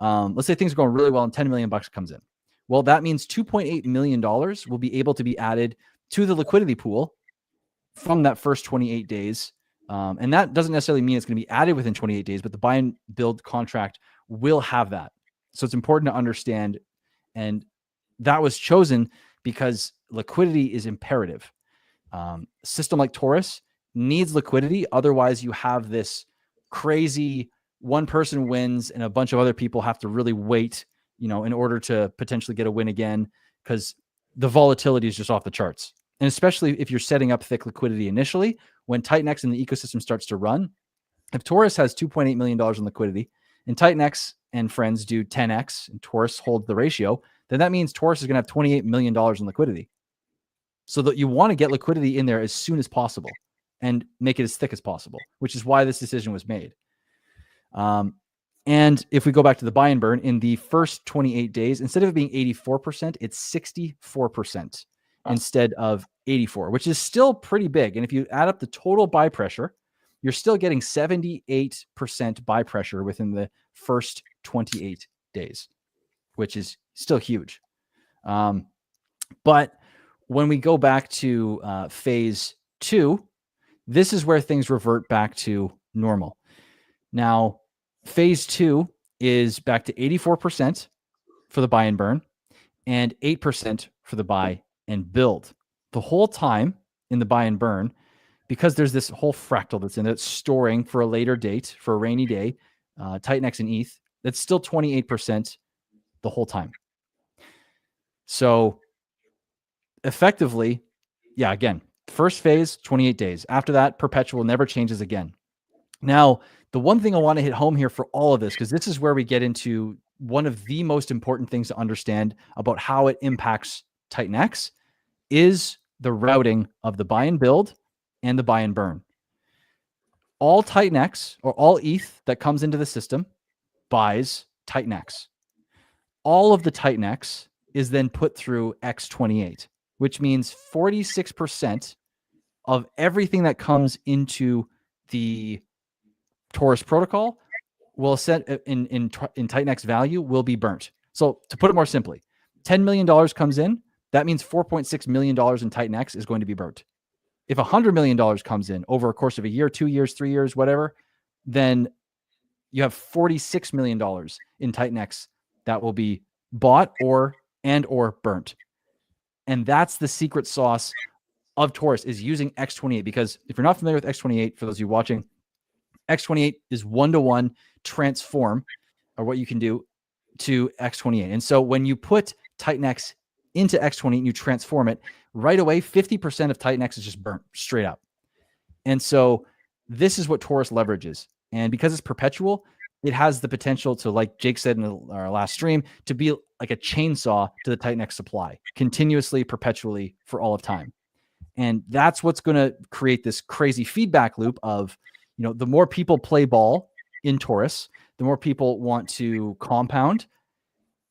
Let's say things are going really well and $10 million comes in. Well, that means $2.8 million will be able to be added to the liquidity pool from that first 28 days. And that doesn't necessarily mean it's going to be added within 28 days, but the buy and build contract will have that. So it's important to understand. And that was chosen because liquidity is imperative. A system like TORUS needs liquidity. Otherwise, you have this crazy one person wins and a bunch of other people have to really wait, in order to potentially get a win again, because the volatility is just off the charts. And especially if you're setting up thick liquidity initially, when TitanX and the ecosystem starts to run, if TORUS has $2.8 million in liquidity and TitanX and friends do 10x and TORUS holds the ratio, then that means TORUS is going to have $28 million in liquidity. So that you want to get liquidity in there as soon as possible and make it as thick as possible, which is why this decision was made. And if we go back to the buy and burn, in the first 28 days, instead of it being 84%, it's 64% instead of 84, which is still pretty big. And if you add up the total buy pressure, you're still getting 78% buy pressure within the first 28 days, which is still huge. But when we go back to phase 2, this is where things revert back to normal. Now, phase 2 is back to 84% for the buy and burn and 8% for the buy and build. The whole time in the buy and burn, because there's this whole fractal that's in it, storing for a later date, for a rainy day, TitanX and ETH, that's still 28% the whole time. So effectively, again, first phase, 28 days. After that, perpetual never changes again. Now, the one thing I want to hit home here for all of this, because this is where we get into one of the most important things to understand about how it impacts TitanX, is the routing of the buy and build and the buy and burn. All TitanX or all ETH that comes into the system buys TitanX. All of the TitanX is then put through X28, which means 46% of everything that comes into the TORUS protocol will set in TitanX value will be burnt. So to put it more simply, $10 million comes in, that means $4.6 million in TitanX is going to be burnt. If $100 million comes in over a course of a year, 2 years, 3 years, whatever, then you have $46 million in TitanX that will be bought or burnt. And that's the secret sauce of TORUS, is using X28. Because if you're not familiar with X28, for those of you watching, X28 is 1-to-1 transform, or what you can do, to X28. And so when you put TitanX into X28 and you transform it, right away, 50% of TitanX is just burnt straight up. And so this is what TORUS leverages. And because it's perpetual, it has the potential to, like Jake said in our last stream, to be like a chainsaw to the TitanX supply, continuously, perpetually, for all of time. And that's what's going to create this crazy feedback loop of, the more people play ball in TORUS, the more people want to compound,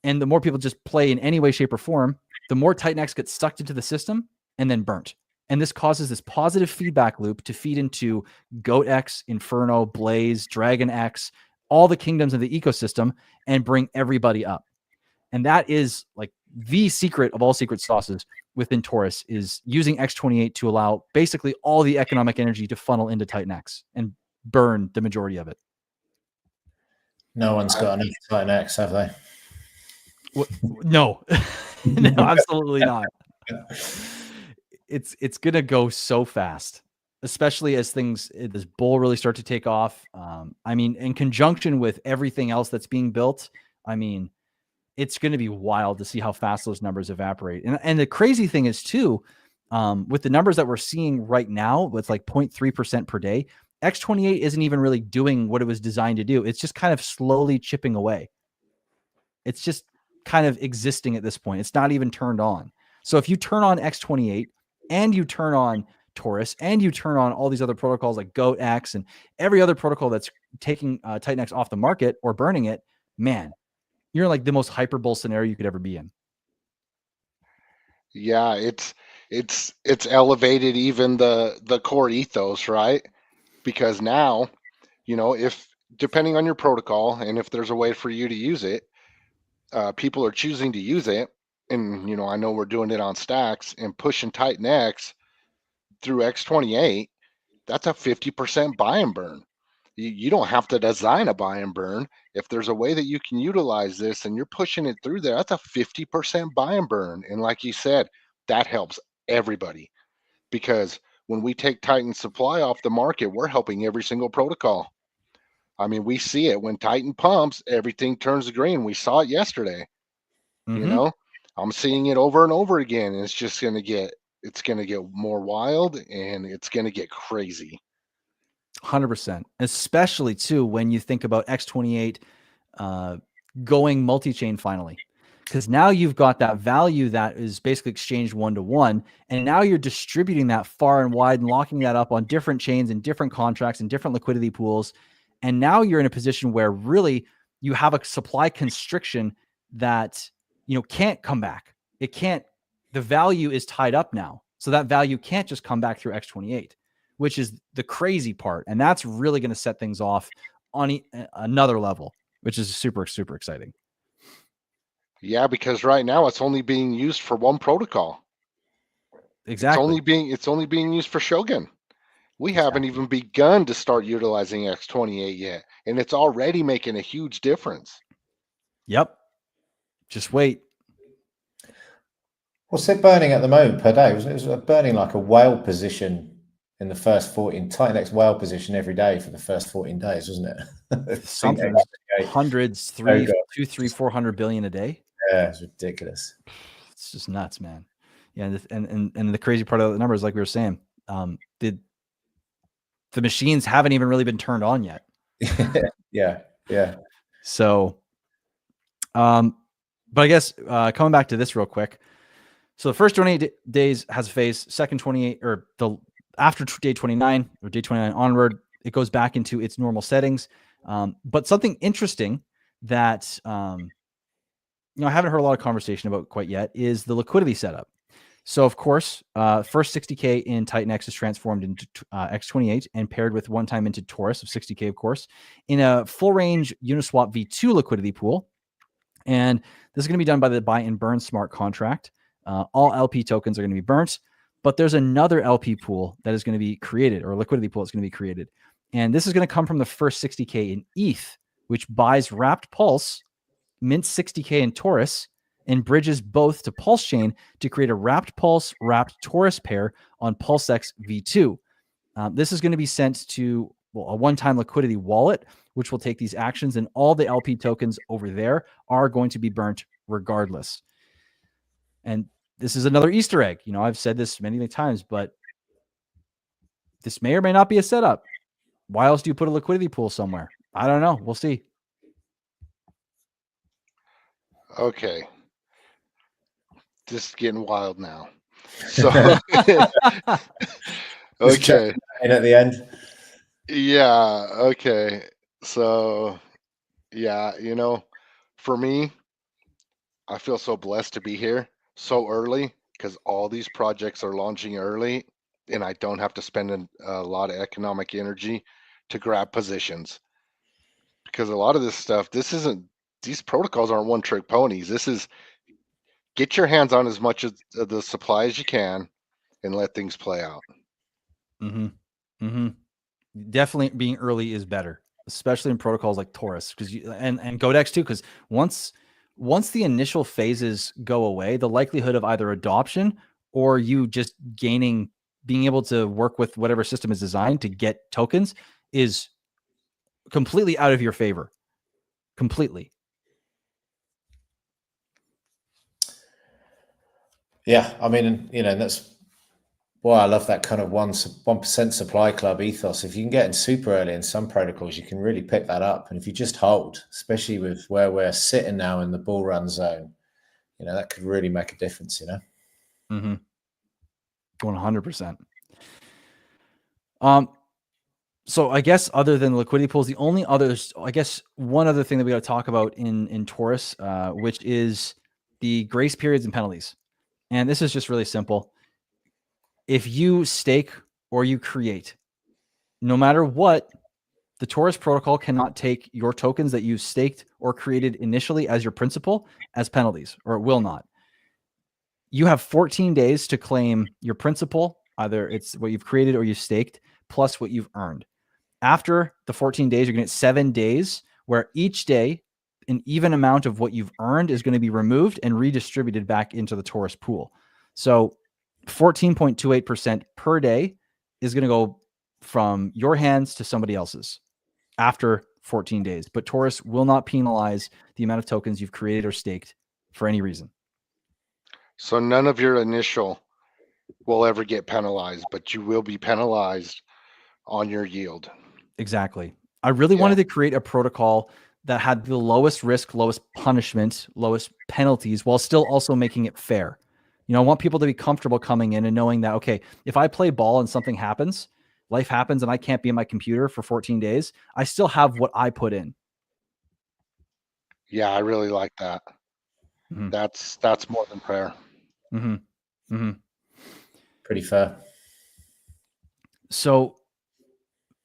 and the more people just play in any way, shape, or form, the more TitanX gets sucked into the system and then burnt. And this causes this positive feedback loop to feed into GoatX, Inferno, Blaze, DragonX, all the kingdoms of the ecosystem, and bring everybody up. And that is like the secret of all secret sauces within TORUS, is using X28 to allow basically all the economic energy to funnel into TitanX and burn the majority of it. No one's got enough TitanX, have they? No, no, absolutely not. It's going to go so fast, especially as this bull really start to take off. I mean, in conjunction with everything else that's being built, I mean, it's going to be wild to see how fast those numbers evaporate. And the crazy thing is too, with the numbers that we're seeing right now, with like 0.3% per day, X28 isn't even really doing what it was designed to do. It's just kind of slowly chipping away. It's just kind of existing at this point. It's not even turned on. So if you turn on X28 and you turn on TORUS and you turn on all these other protocols like GoatX and every other protocol that's taking Titan off the market or burning it, man, you're in like the most hyperbull scenario you could ever be in. Yeah, it's elevated even the core ethos, right? Because now, if depending on your protocol and if there's a way for you to use it, people are choosing to use it. And I know we're doing it on stacks and pushing Titan X through X28. That's a 50% buy and burn. You don't have to design a buy and burn. If there's a way that you can utilize this and you're pushing it through there, that's a 50% buy and burn. And like you said, that helps everybody, because when we take Titan supply off the market, we're helping every single protocol. I mean, we see it when Titan pumps, everything turns green. We saw it yesterday. I'm seeing it over and over again, and it's going to get more wild, and it's going to get crazy. 100%, especially too when you think about X28 going multi-chain finally, because now you've got that value that is basically exchanged 1-to-1, and now you're distributing that far and wide and locking that up on different chains and different contracts and different liquidity pools. And now you're in a position where really you have a supply constriction that can't come back. It can't. The value is tied up now, so that value can't just come back through X28, which is the crazy part. And that's really going to set things off on another level, which is super, super exciting. Yeah, because right now it's only being used for one protocol. Exactly. It's only being used for Shogun. We haven't even begun to start utilizing X28 yet, and it's already making a huge difference. Yep. Just wait. What's it burning at the moment per day? It was burning like a whale position in the first 14, Titan X whale position every day for the first 14 days, wasn't it? Something hundreds, 400 billion a day. Yeah, it's ridiculous. It's just nuts, man. Yeah, and the crazy part of the numbers, like we were saying, the machines haven't even really been turned on yet. Yeah. So, but I guess coming back to this real quick. So the first 28 days has a phase. Second 28, or after day 29 or day 29 onward, it goes back into its normal settings. But something interesting that I haven't heard a lot of conversation about quite yet is the liquidity setup. So of course, first 60K in Titan X is transformed into X28 and paired with one time into TORUS of 60K, of course, in a full range Uniswap V2 liquidity pool. And this is going to be done by the buy and burn smart contract. All LP tokens are going to be burnt, but there's another LP pool that is going to be created, or a liquidity pool that's going to be created. And this is going to come from the first 60K in ETH, which buys wrapped Pulse, mints 60K in TORUS, and bridges both to Pulse Chain to create a wrapped Pulse, wrapped TORUS pair on PulseX V2. This is going to be sent to a one-time liquidity wallet, which will take these actions, and all the LP tokens over there are going to be burnt regardless. And this is another Easter egg. I've said this many times, but this may or may not be a setup. Why else do you put a liquidity pool somewhere? I don't know. We'll see. Okay. This is getting wild now. So, okay. And at the end. Yeah. Okay. So, yeah, for me, I feel so blessed to be here so early, because all these projects are launching early and I don't have to spend a lot of economic energy to grab positions. Because a lot of this stuff, these protocols aren't one trick ponies. This is get your hands on as much of the supply as you can and let things play out. Definitely being early is better, especially in protocols like TORUS, because and GoatX too, because once the initial phases go away, the likelihood of either adoption or you just being able to work with whatever system is designed to get tokens is completely out of your favor. Completely. Yeah, I mean, that's Boy, I love that kind of 1% supply club ethos. If you can get in super early in some protocols, you can really pick that up. And if you just hold, especially with where we're sitting now in the bull run zone, that could really make a difference, 100%. So I guess other than liquidity pools, the only others, I guess one other thing that we got to talk about in TORUS, which is the grace periods and penalties. And this is just really simple. If you stake or you create, no matter what, the TORUS protocol cannot take your tokens that you staked or created initially as your principal as penalties, or it will not. You have 14 days to claim your principal, either it's what you've created or you staked, plus what you've earned. After the 14 days, you're going to get 7 days where each day an even amount of what you've earned is going to be removed and redistributed back into the TORUS pool. So 14.28% per day is going to go from your hands to somebody else's after 14 days. But TORUS will not penalize the amount of tokens you've created or staked for any reason. So none of your initial will ever get penalized, but you will be penalized on your yield. Exactly. I really wanted to create a protocol that had the lowest risk, lowest punishment, lowest penalties, while still also making it fair. I want people to be comfortable coming in and knowing that, okay, if I play ball and something happens, life happens, and I can't be in my computer for 14 days, I still have what I put in. Yeah, I really like that. Mm-hmm. That's more than fair. Mm-hmm. Mm-hmm. Pretty fair. So,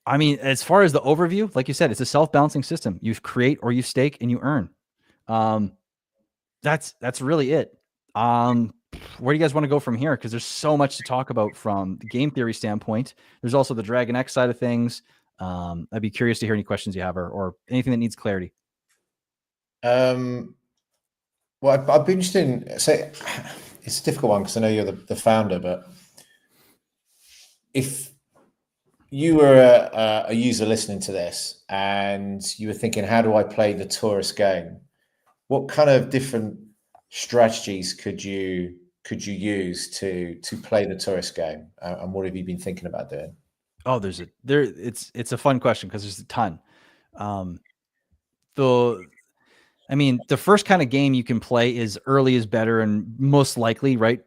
I mean, as far as the overview, like you said, it's a self-balancing system. You create or you stake and you earn. That's really it. Where do you guys want to go from here? Because there's so much to talk about from the game theory standpoint. There's also the Dragon X side of things. I'd be curious to hear any questions you have or anything that needs clarity. Well, I'd be interested in, say, it's a difficult one because I know you're the founder, but if you were a user listening to this and you were thinking, how do I play the TORUS game? What kind of different strategies could you use to play the TORUS game? And what have you been thinking about doing? Oh, it's a fun question because there's a ton. The first kind of game you can play is early is better and most likely, right?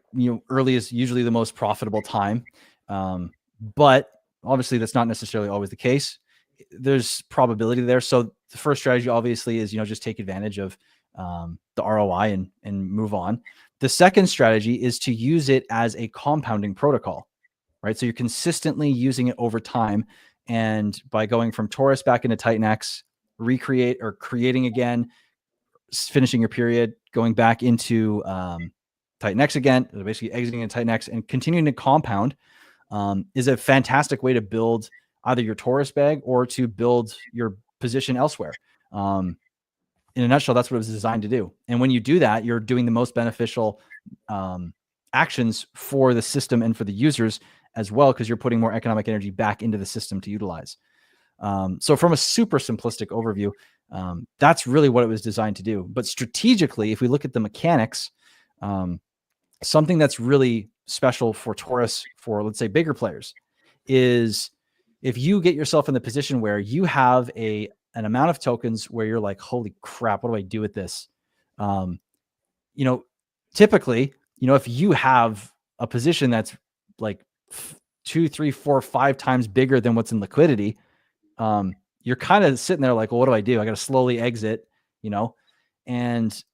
Early is usually the most profitable time. But obviously that's not necessarily always the case. There's probability there. So the first strategy obviously is, just take advantage of the ROI and move on. The second strategy is to use it as a compounding protocol, right? So you're consistently using it over time. And by going from TORUS back into Titan X, recreate or creating again, finishing your period, going back into Titan X again, basically exiting in Titan X and continuing to compound is a fantastic way to build either your TORUS bag or to build your position elsewhere. In a nutshell, that's what it was designed to do. And when you do that, you're doing the most beneficial actions for the system and for the users as well, because you're putting more economic energy back into the system to utilize. So from a super simplistic overview, that's really what it was designed to do. But strategically, if we look at the mechanics, something that's really special for TORUS, for let's say bigger players, is if you get yourself in the position where you have an amount of tokens where you're like, holy crap, what do I do with this? Typically, if you have a position that's like 2, 3, 4, 5 times bigger than what's in liquidity, you're kind of sitting there like, well, what do I do? I got to slowly exit, and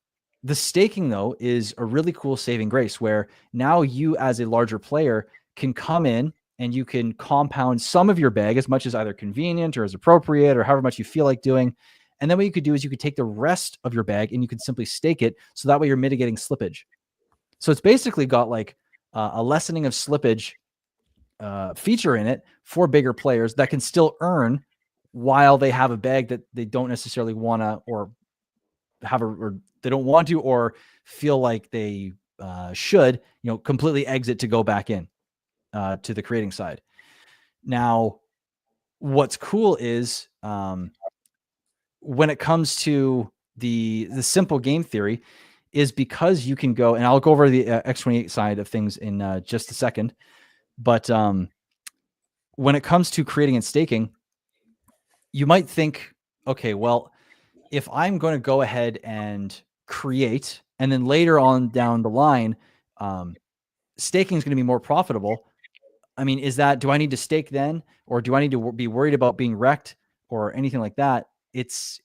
the staking though is a really cool saving grace where now you as a larger player can come in and you can compound some of your bag as much as either convenient or as appropriate or however much you feel like doing. And then what you could do is you could take the rest of your bag and you could simply stake it. So that way you're mitigating slippage. So it's basically got like a lessening of slippage feature in it for bigger players that can still earn while they have a bag that they don't necessarily want to, or they don't want to, or feel like they should, completely exit to go back in to the creating side. Now, what's cool is when it comes to the simple game theory is because you can go, and I'll go over the X28 side of things in just a second. But when it comes to creating and staking, you might think, okay, well, if I'm going to go ahead and create, and then later on down the line, staking is going to be more profitable. I mean, do I need to stake then, or do I need to be worried about being wrecked or anything like that? It's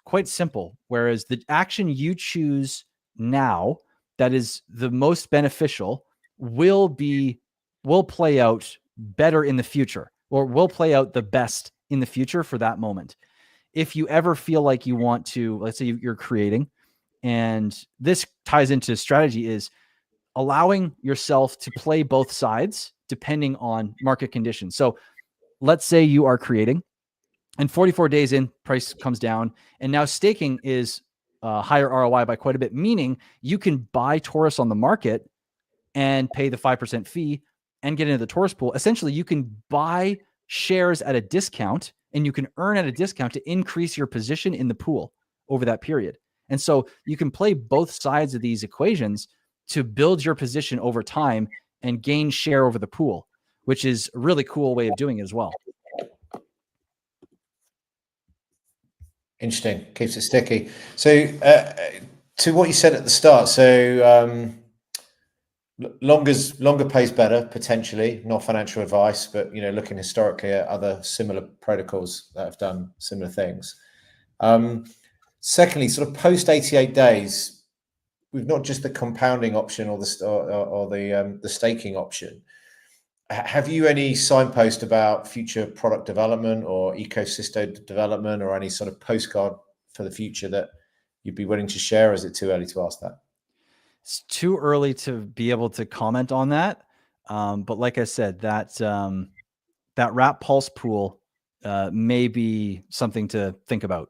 quite simple. Whereas the action you choose now that is the most beneficial will play out better in the future, or will play out the best in the future for that moment. If you ever feel like you want to, let's say you're creating, and this ties into strategy, is allowing yourself to play both sides depending on market conditions. So let's say you are creating, and 44 days in, price comes down, and now staking is higher ROI by quite a bit, meaning you can buy TORUS on the market and pay the 5% fee and get into the TORUS pool. Essentially, you can buy shares at a discount, and you can earn at a discount to increase your position in the pool over that period. And so you can play both sides of these equations to build your position over time and gain share over the pool, which is a really cool way of doing it as well. Interesting. Keeps it sticky. So to what you said at the start, so longer pays better, potentially, not financial advice, but looking historically at other similar protocols that have done similar things. Secondly, sort of post 88 days, we've not just the compounding option or the staking option. Have you any signpost about future product development or ecosystem development, or any sort of postcard for the future that you'd be willing to share? Or is it too early to ask that? It's too early to be able to comment on that. But like I said, that wrap pulse pool may be something to think about.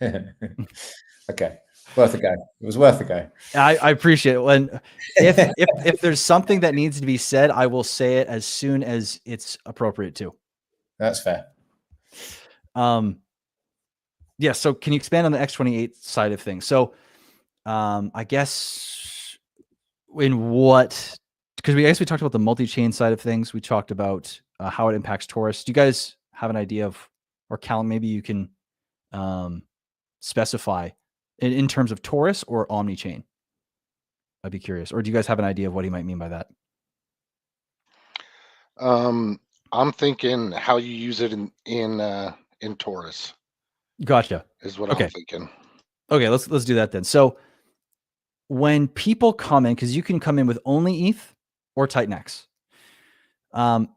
Okay. Worth a go. It was worth a go. I appreciate it. When if there's something that needs to be said, I will say it as soon as it's appropriate to. That's fair. Yeah. So can you expand on the X28 side of things? So I guess because we talked about the multi-chain side of things. We talked about how it impacts TORUS. Do you guys have an idea of, or Callum, maybe you can specify in terms of TORUS or omni-chain? I'd be curious. Or do you guys have an idea of what he might mean by that? I'm thinking how you use it in TORUS. Gotcha. Is what I'm thinking. Okay, let's do that then. So when people come in, because you can come in with only ETH or TitanX, all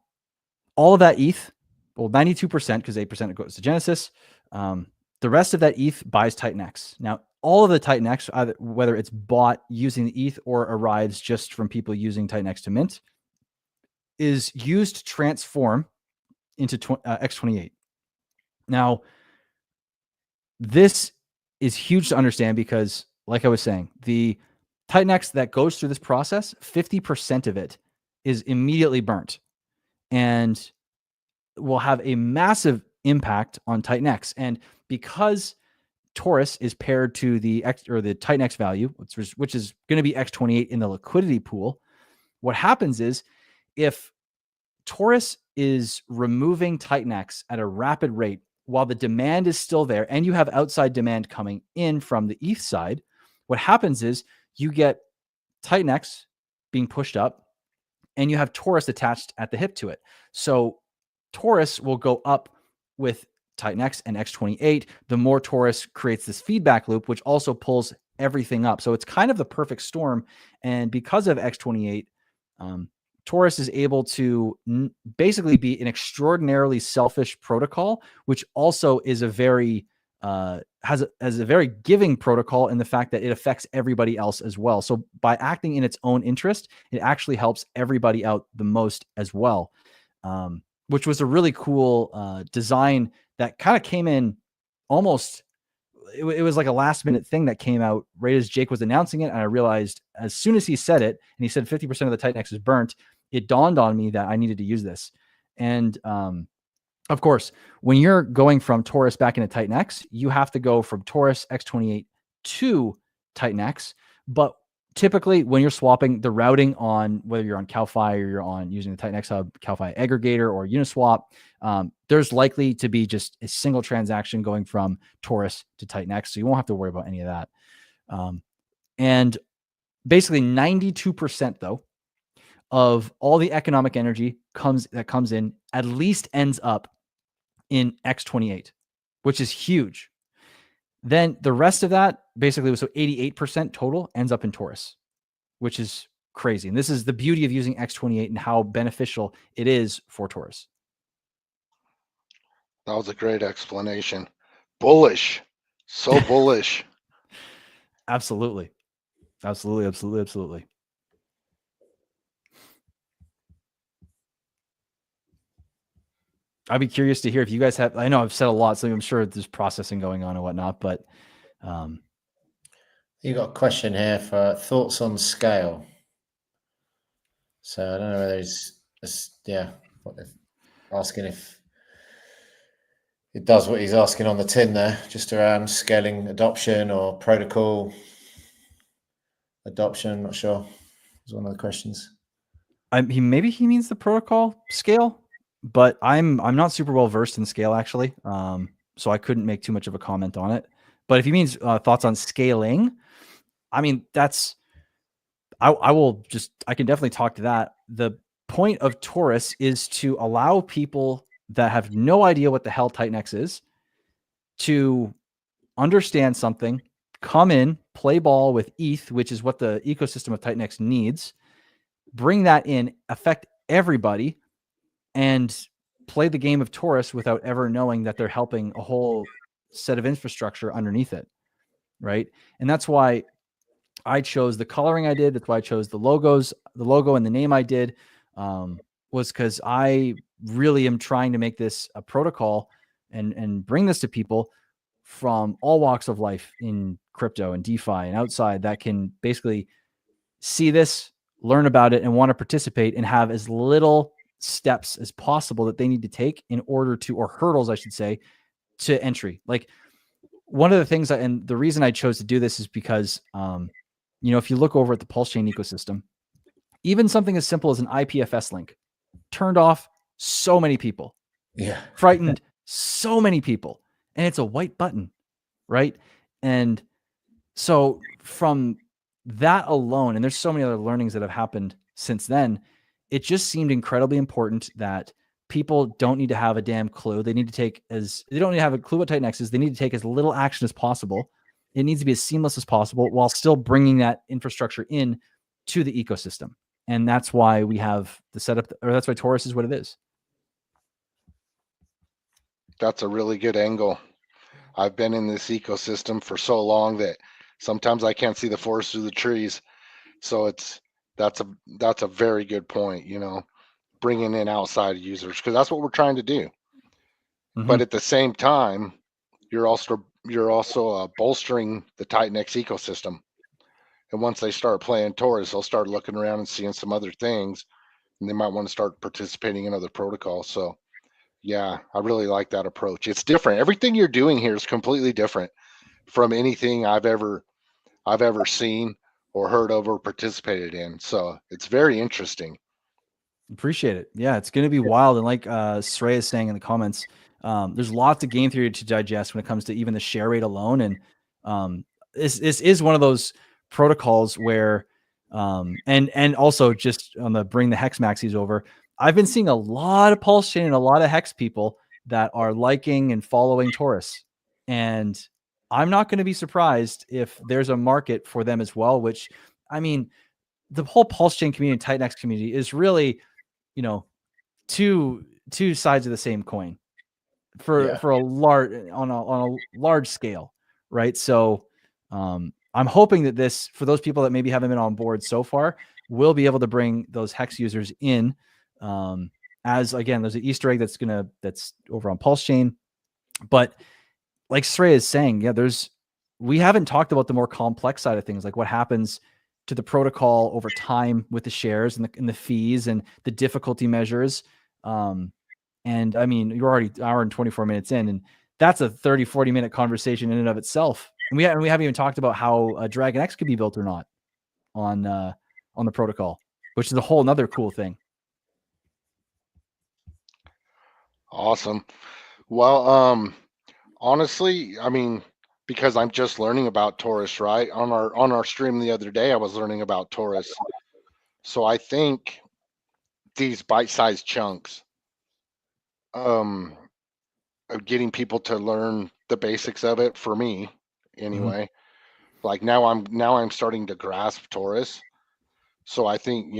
of that ETH, well, 92%, because 8% goes to Genesis. The rest of that ETH buys TitanX. Now, all of the TitanX, whether it's bought using the ETH or arrives just from people using TitanX to mint, is used to transform into X28. Now, this is huge to understand because, like I was saying, the TitanX that goes through this process, 50% of it is immediately burnt and will have a massive impact on TitanX. And because TORUS is paired to the TitanX value, which is going to be X28 in the liquidity pool, what happens is if TORUS is removing TitanX at a rapid rate while the demand is still there and you have outside demand coming in from the ETH side, what happens is you get TitanX being pushed up and you have TORUS attached at the hip to it. So TORUS will go up with TitanX and X28. The more TORUS creates this feedback loop, which also pulls everything up. So it's kind of the perfect storm. And because of X28, TORUS is able to basically be an extraordinarily selfish protocol, which also is a very has a very giving protocol in the fact that it affects everybody else as well. So by acting in its own interest, it actually helps everybody out the most as well, which was a really cool design that kind of came in almost. It was like a last minute thing that came out right as Jake was announcing it. And I realized as soon as he said it, and he said 50% of the TitanX is burnt, it dawned on me that I needed to use this. And of course, when you're going from TORUS back into TitanX, you have to go from TORUS X28 to TitanX. But typically when you're swapping the routing on whether you're on CalFi or you're on using the Titan X Hub, CalFi aggregator or Uniswap, there's likely to be just a single transaction going from TORUS to Titan X. So you won't have to worry about any of that. And basically 92% though of all the economic energy that comes in at least ends up in X28, which is huge. Then the rest of that basically was so 88% total ends up in TORUS, which is crazy. And this is the beauty of using X28 and how beneficial it is for TORUS. That was a great explanation. Bullish. So bullish. Absolutely. Absolutely. I'd be curious to hear if you guys have, I know I've said a lot, so I'm sure there's processing going on and whatnot, but you got a question here for thoughts on scale. So I don't know whether he's asking if it does what he's asking on the tin there, just around scaling adoption or protocol adoption. Not sure. It's one of the questions. Maybe he means the protocol scale, but I'm not super well versed in scale actually, so I couldn't make too much of a comment on it. But if he means thoughts on scaling, I mean I can definitely talk to that. The point of TORUS is to allow people that have no idea what the hell Titan X is to understand something, come in, play ball with ETH, which is what the ecosystem of Titan X needs, bring that in, affect everybody, and play the game of TORUS without ever knowing that they're helping a whole set of infrastructure underneath it, right? And that's why I chose the coloring I did. That's why I chose the logo and the name I did, was because I really am trying to make this a protocol and bring this to people from all walks of life in crypto and DeFi and outside that can basically see this, learn about it, and want to participate and have as little steps as possible that they need to take in order to, or hurdles, I should say, to entry. Like one of the things and the reason I chose to do this is because, if you look over at the Pulse Chain ecosystem, even something as simple as an IPFS link turned off so many people, frightened so many people, and it's a white button, right? And so from that alone, and there's so many other learnings that have happened since then, it just seemed incredibly important that people don't need to have a damn clue. They don't need to have a clue what Titan X is. They need to take as little action as possible. It needs to be as seamless as possible while still bringing that infrastructure in to the ecosystem. And that's why we have the setup, or that's why TORUS is what it is. That's a really good angle. I've been in this ecosystem for so long that sometimes I can't see the forest through the trees. So that's a very good point, bringing in outside users, because that's what we're trying to do. Mm-hmm. But at the same time, you're also bolstering the Titan X ecosystem. And once they start playing TORUS, they'll start looking around and seeing some other things, and they might want to start participating in other protocols. So yeah, I really like that approach. It's different. Everything you're doing here is completely different from anything I've ever seen or heard of or participated in. So it's very interesting. Appreciate it. Yeah, it's going to be wild. And like Srey is saying in the comments, there's lots of game theory to digest when it comes to even the share rate alone. And this is one of those protocols where, and also just on the bring the Hex maxis over, I've been seeing a lot of Pulse Chain and a lot of Hex people that are liking and following TORUS. And I'm not going to be surprised if there's a market for them as well, which, I mean, the whole Pulse Chain community and Titan X community is really, two sides of the same coin for a large, on a large scale. Right. So, I'm hoping that this, for those people that maybe haven't been on board so far, will be able to bring those Hex users in. As again, there's an Easter egg that's over on Pulse Chain, but like Srey is saying, we haven't talked about the more complex side of things, like what happens to the protocol over time with the shares and the fees and the difficulty measures. And I mean, you're already an hour and 24 minutes in, and that's a 30-40 minute conversation in and of itself. And we haven't even talked about how a Dragon X could be built or not on the protocol, which is a whole another cool thing. Awesome. Well, honestly, I mean, because I'm just learning about TORUS, right? On our stream the other day, I was learning about TORUS. So I think these bite-sized chunks of getting people to learn the basics of it, for me anyway. Like now I'm starting to grasp TORUS. So I think,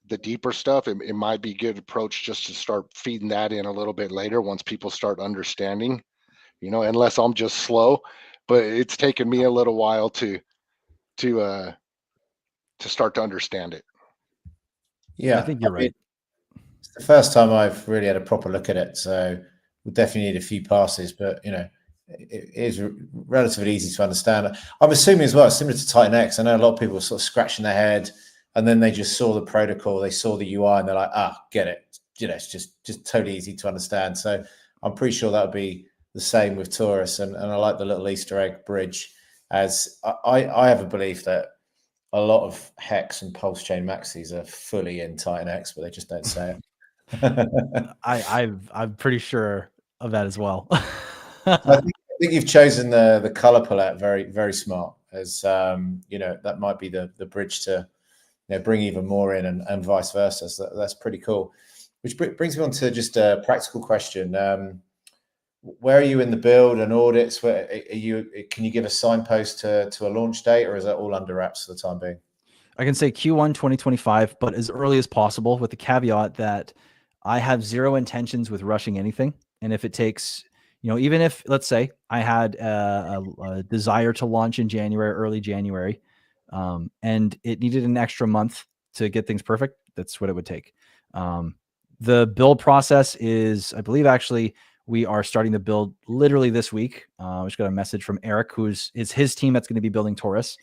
the deeper stuff, it might be a good approach just to start feeding that in a little bit later once people start understanding, unless I'm just slow. But it's taken me a little while to start to understand it. Yeah, I think you're right. It's the first time I've really had a proper look at it, so we'll definitely need a few passes. But it is relatively easy to understand. I'm assuming as well, similar to Titan X. I know a lot of people are sort of scratching their head, and then they just saw the protocol, they saw the UI, and they're like, get it. It's just totally easy to understand. So I'm pretty sure that would be the same with TORUS, and I like the little Easter egg bridge, as I have a belief that a lot of hex and pulse chain maxis are fully in Titan X, but they just don't say it. I'm pretty sure of that as well. I think you've chosen the color palette very, very smart, as that might be the bridge to bring even more in, and vice versa. So that's pretty cool. Which brings me on to just a practical question. Where are you in the build and audits? Where are you? Can you give a signpost to a launch date, or is that all under wraps for the time being? I can say Q1 2025, but as early as possible, with the caveat that I have zero intentions with rushing anything. And if it takes, even if, let's say I had a desire to launch in January, early January, and it needed an extra month to get things perfect, that's what it would take. The build process is, I believe, actually, we are starting the build literally this week. I just got a message from Eric, is his team that's going to be building TORUS.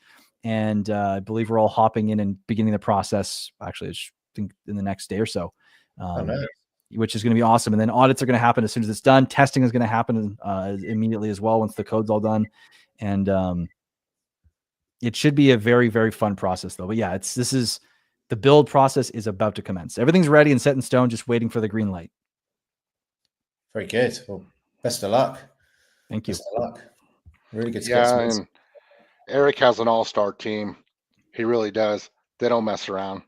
And I believe we're all hopping in and beginning the process, actually, I think in the next day or so, which is going to be awesome. And then audits are going to happen as soon as it's done. Testing is going to happen immediately as well once the code's all done. And it should be a very, very fun process, though. But yeah, the build process is about to commence. Everything's ready and set in stone, just waiting for the green light. Very good. Well, best of luck. Thank you. Best of luck. Really good. Yeah, and Eric has an all-star team. He really does. They don't mess around.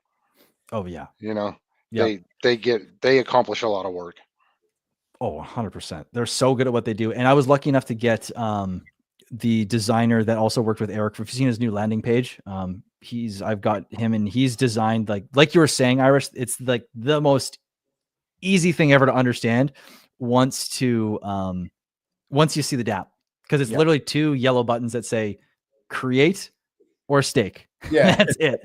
Oh yeah. They accomplish a lot of work. Oh, 100%. They're so good at what they do. And I was lucky enough to get the designer that also worked with Eric. If you've seen his new landing page, I've got him, and he's designed like you were saying, Irish, it's like the most easy thing ever to understand once you see the DApp, because it's literally two yellow buttons that say create or stake. Yeah. That's it.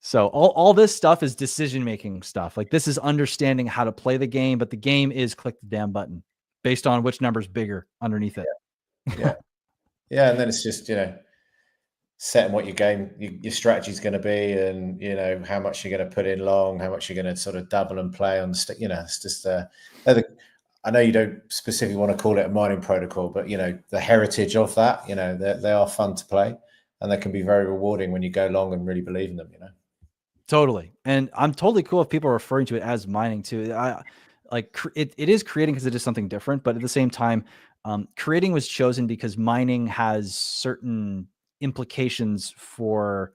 So all this stuff is decision-making stuff. Like, this is understanding how to play the game, but the game is click the damn button based on which number's bigger underneath it. Yeah. And then it's just, setting what your strategy is going to be, and, how much you're going to put in long, how much you're going to sort of double and play on the it's just, I know you don't specifically want to call it a mining protocol, but, the heritage of that, they are fun to play, and they can be very rewarding when you go long and really believe in them, Totally. And I'm totally cool if people are referring to it as mining too. It is creating because it is something different, but at the same time, creating was chosen because mining has certain implications on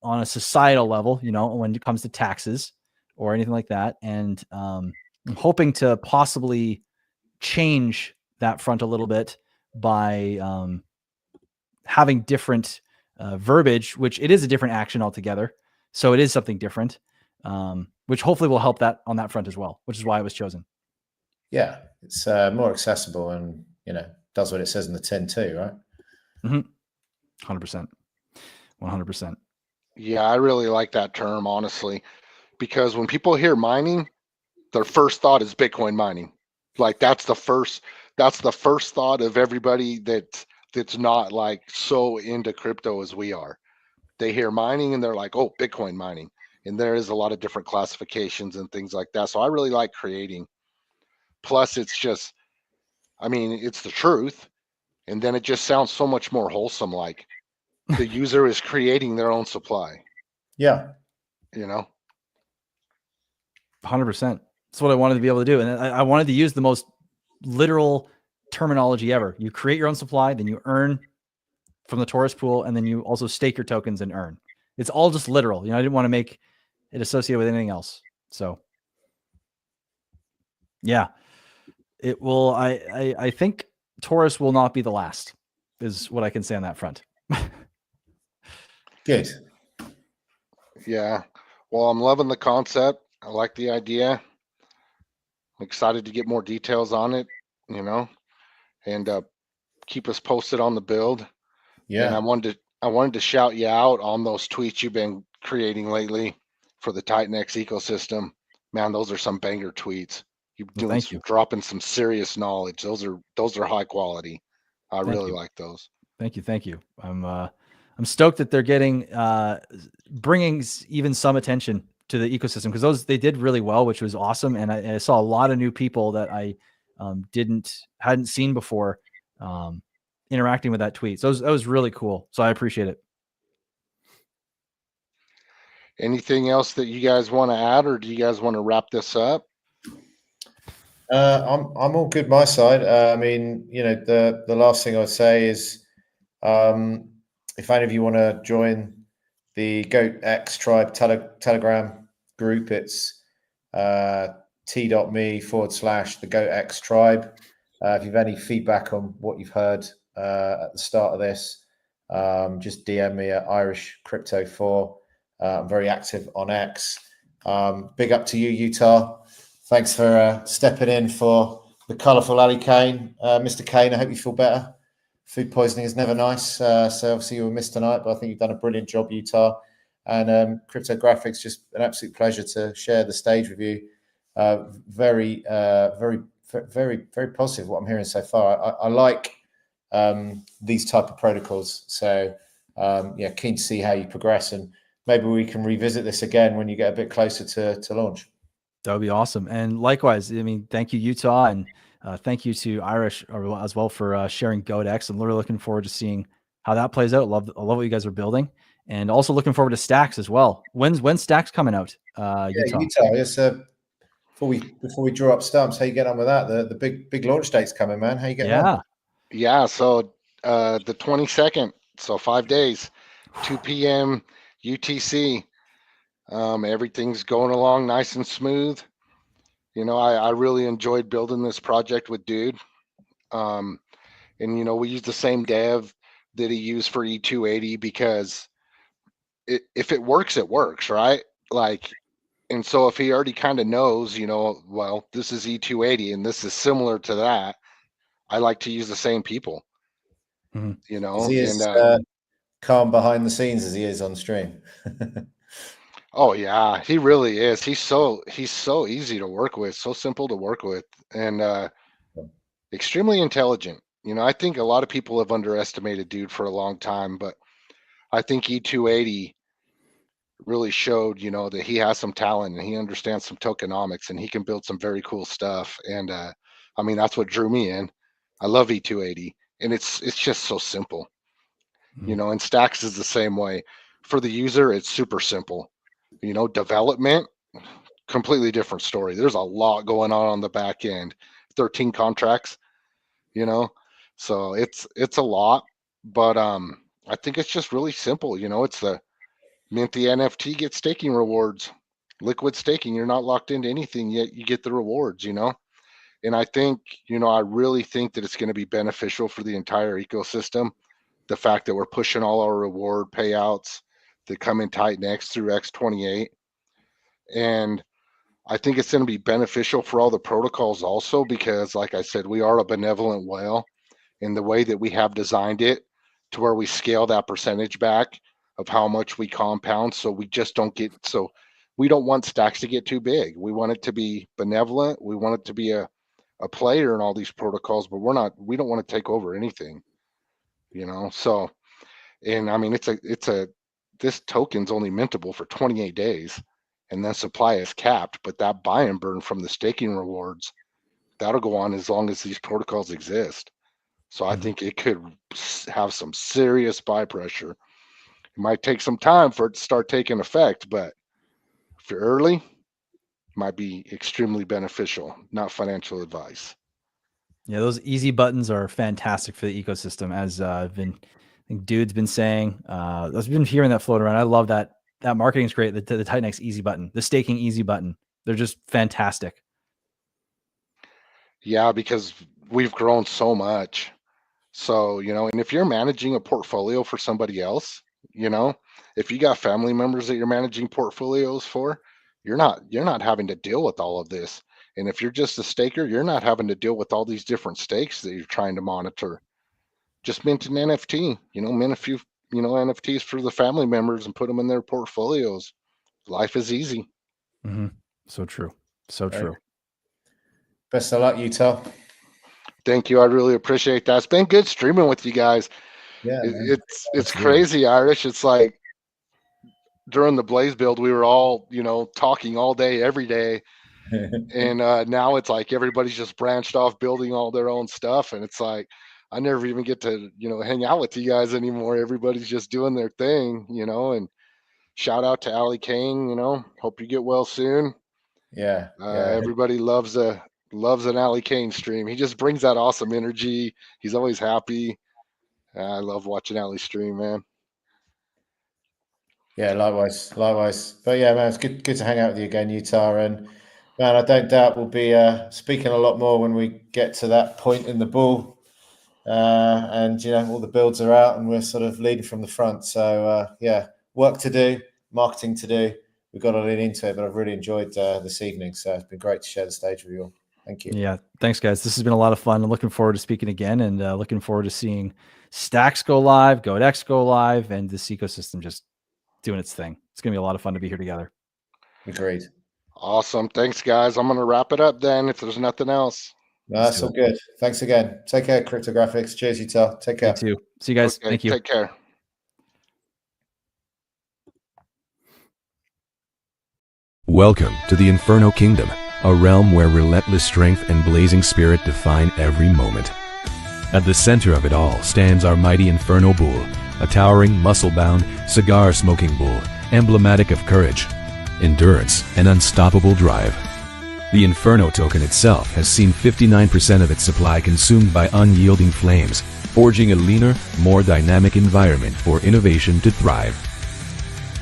a societal level, when it comes to taxes or anything like that. And I'm hoping to possibly change that front a little bit by having different verbiage, which it is a different action altogether. So it is something different, which hopefully will help that on that front as well, which is why it was chosen. Yeah, it's more accessible, and does what it says in the tin too, right? 100%. 100%. Yeah, I really like that term, honestly, because when people hear mining, their first thought is Bitcoin mining. Like, that's the first thought of everybody that's not like so into crypto as we are. They hear mining and they're like, oh, Bitcoin mining. And there is a lot of different classifications and things like that. So I really like creating. Plus, it's just, it's the truth. And then it just sounds so much more wholesome. Like, the user is creating their own supply. Yeah. 100%. That's what I wanted to be able to do. And I wanted to use the most literal terminology ever. You create your own supply, then you earn from the TORUS pool, and then you also stake your tokens and earn. It's all just literal. I didn't want to make it associated with anything else. So yeah, it will. I think TORUS will not be the last, is what I can say on that front. Good. Yeah. Well, I'm loving the concept. I like the idea. I'm excited to get more details on it, and keep us posted on the build. Yeah. And I wanted to shout you out on those tweets you've been creating lately for the Titan X ecosystem. Man, those are some banger tweets. You're dropping some serious knowledge. Those are high quality. I really like those. Thank you. I'm stoked that they're getting bringing even some attention to the ecosystem, because they did really well, which was awesome. And I saw a lot of new people that I hadn't seen before interacting with that tweet. So that was really cool. So I appreciate it. Anything else that you guys want to add, or do you guys want to wrap this up? I'm all good my side. I mean, the last thing I'd say is, if any of you want to join the GoatX Tribe Telegram group, it's t.me/the GoatX Tribe. If you've any feedback on what you've heard at the start of this, just DM me at Irish Crypto 4. I'm very active on X. Big up to you, Utah. Thanks for stepping in for the colourful Ali Kane. Mr. Kane, I hope you feel better. Food poisoning is never nice. So obviously you were missed tonight, but I think you've done a brilliant job, Utah. And CryptoGRFX, just an absolute pleasure to share the stage with you. Very positive what I'm hearing so far. I like these type of protocols. So keen to see how you progress, and maybe we can revisit this again when you get a bit closer to launch. That would be awesome. And likewise, I mean, thank you, Utah, and thank you to Irish as well for sharing GoatX. I'm really looking forward to seeing how that plays out. I love what you guys are building, and also looking forward to Stacks as well. When's Stacks coming out? Utah. Yes. Before we draw up stumps, how you get on with that? The big launch date's coming, man. How you getting on? Yeah. So the 22nd, so 5 days, 2 p.m. UTC. Everything's going along nice and smooth. I really enjoyed building this project with Dude. And we use the same dev that he used for E280, because if it works, right? And so if he already kind of knows, well, this is E280 and this is similar to that, I like to use the same people. Is he as calm behind the scenes as he is on stream? Oh yeah, he really is. He's so easy to work with, so simple to work with, and extremely intelligent. I think a lot of people have underestimated Dude for a long time, but I think E280 really showed, that he has some talent and he understands some tokenomics and he can build some very cool stuff. And I mean, that's what drew me in. I love E280, and it's just so simple, and Stacks is the same way. For the user, it's super simple. Development, completely different story. There's a lot going on the back end. 13 contracts, so it's a lot, but I think it's just really simple. It's the mint the NFT, get staking rewards, liquid staking. You're not locked into anything yet, you get the rewards. And I think, I really think that it's going to be beneficial for the entire ecosystem. The fact that we're pushing all our reward payouts that come in Titan X through X28. And I think it's going to be beneficial for all the protocols also, because like I said, we are a benevolent whale in the way that we have designed it to where we scale that percentage back of how much we compound. So we just don't we don't want stacks to get too big. We want it to be benevolent. We want it to be a player in all these protocols, but we don't want to take over anything, So, and I mean, this token's only mintable for 28 days, and then supply is capped, but that buy and burn from the staking rewards, that'll go on as long as these protocols exist. So I think it could have some serious buy pressure It might take some time for it to start taking effect, but if you're early, it might be extremely beneficial. Not financial advice. Yeah, those easy buttons are fantastic for the ecosystem, as I think Dude's been saying. I've been hearing that float around. I love that. That marketing's great. The Titanx easy button, the staking easy button. They're just fantastic. Yeah, because we've grown so much. So, and if you're managing a portfolio for somebody else, if you got family members that you're managing portfolios for, you're not having to deal with all of this. And if you're just a staker, you're not having to deal with all these different stakes that you're trying to monitor. Just mint an NFT, mint a few, NFTs for the family members and put them in their portfolios. Life is easy. Mm-hmm. So true. So true. Best of luck, Utah. Thank you. I really appreciate that. It's been good streaming with you guys. Yeah, it's crazy, Irish. It's like during the Blaze build, we were all, talking all day, every day. And now it's like everybody's just branched off building all their own stuff. And it's like, I never even get to, hang out with you guys anymore. Everybody's just doing their thing, and shout out to Allie Kane, hope you get well soon. Yeah. Everybody loves an Allie Kane stream. He just brings that awesome energy. He's always happy. I love watching Allie stream, man. Yeah, likewise. But yeah, man, it's good to hang out with you again, Utah. And man, I don't doubt we'll be speaking a lot more when we get to that point in the bull. And all the builds are out, and we're sort of leading from the front. So yeah, work to do, marketing to do. We've got to lean into it, but I've really enjoyed this evening. So it's been great to share the stage with you all. Thank you. Yeah, thanks, guys. This has been a lot of fun. I'm looking forward to speaking again, and looking forward to seeing Stacks go live, GoatX go live, and this ecosystem just doing its thing. It's going to be a lot of fun to be here together. Agreed. Awesome. Thanks, guys. I'm going to wrap it up then if there's nothing else. No, that's all good. Thanks again. Take care, CryptoGRFX. Cheers, Utah. Take care. You too. See you guys. Okay, thank you. Take care. Welcome to the Inferno Kingdom, a realm where relentless strength and blazing spirit define every moment. At the center of it all stands our mighty Inferno Bull, a towering, muscle-bound, cigar-smoking bull, emblematic of courage, endurance, and unstoppable drive. The Inferno token itself has seen 59% of its supply consumed by unyielding flames, forging a leaner, more dynamic environment for innovation to thrive.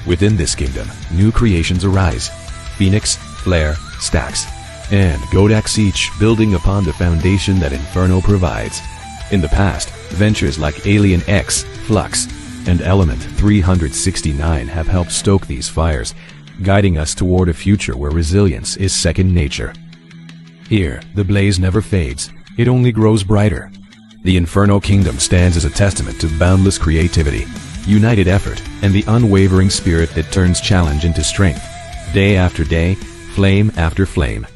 Within this kingdom, new creations arise: Phoenix, Flare, Stacks, and GoatX, each building upon the foundation that Inferno provides. In the past, ventures like Alien X, Flux, and Element 369 have helped stoke these fires, guiding us toward a future where resilience is second nature. Here, the blaze never fades, it only grows brighter. The Inferno Kingdom stands as a testament to boundless creativity, united effort, and the unwavering spirit that turns challenge into strength. Day after day, flame after flame,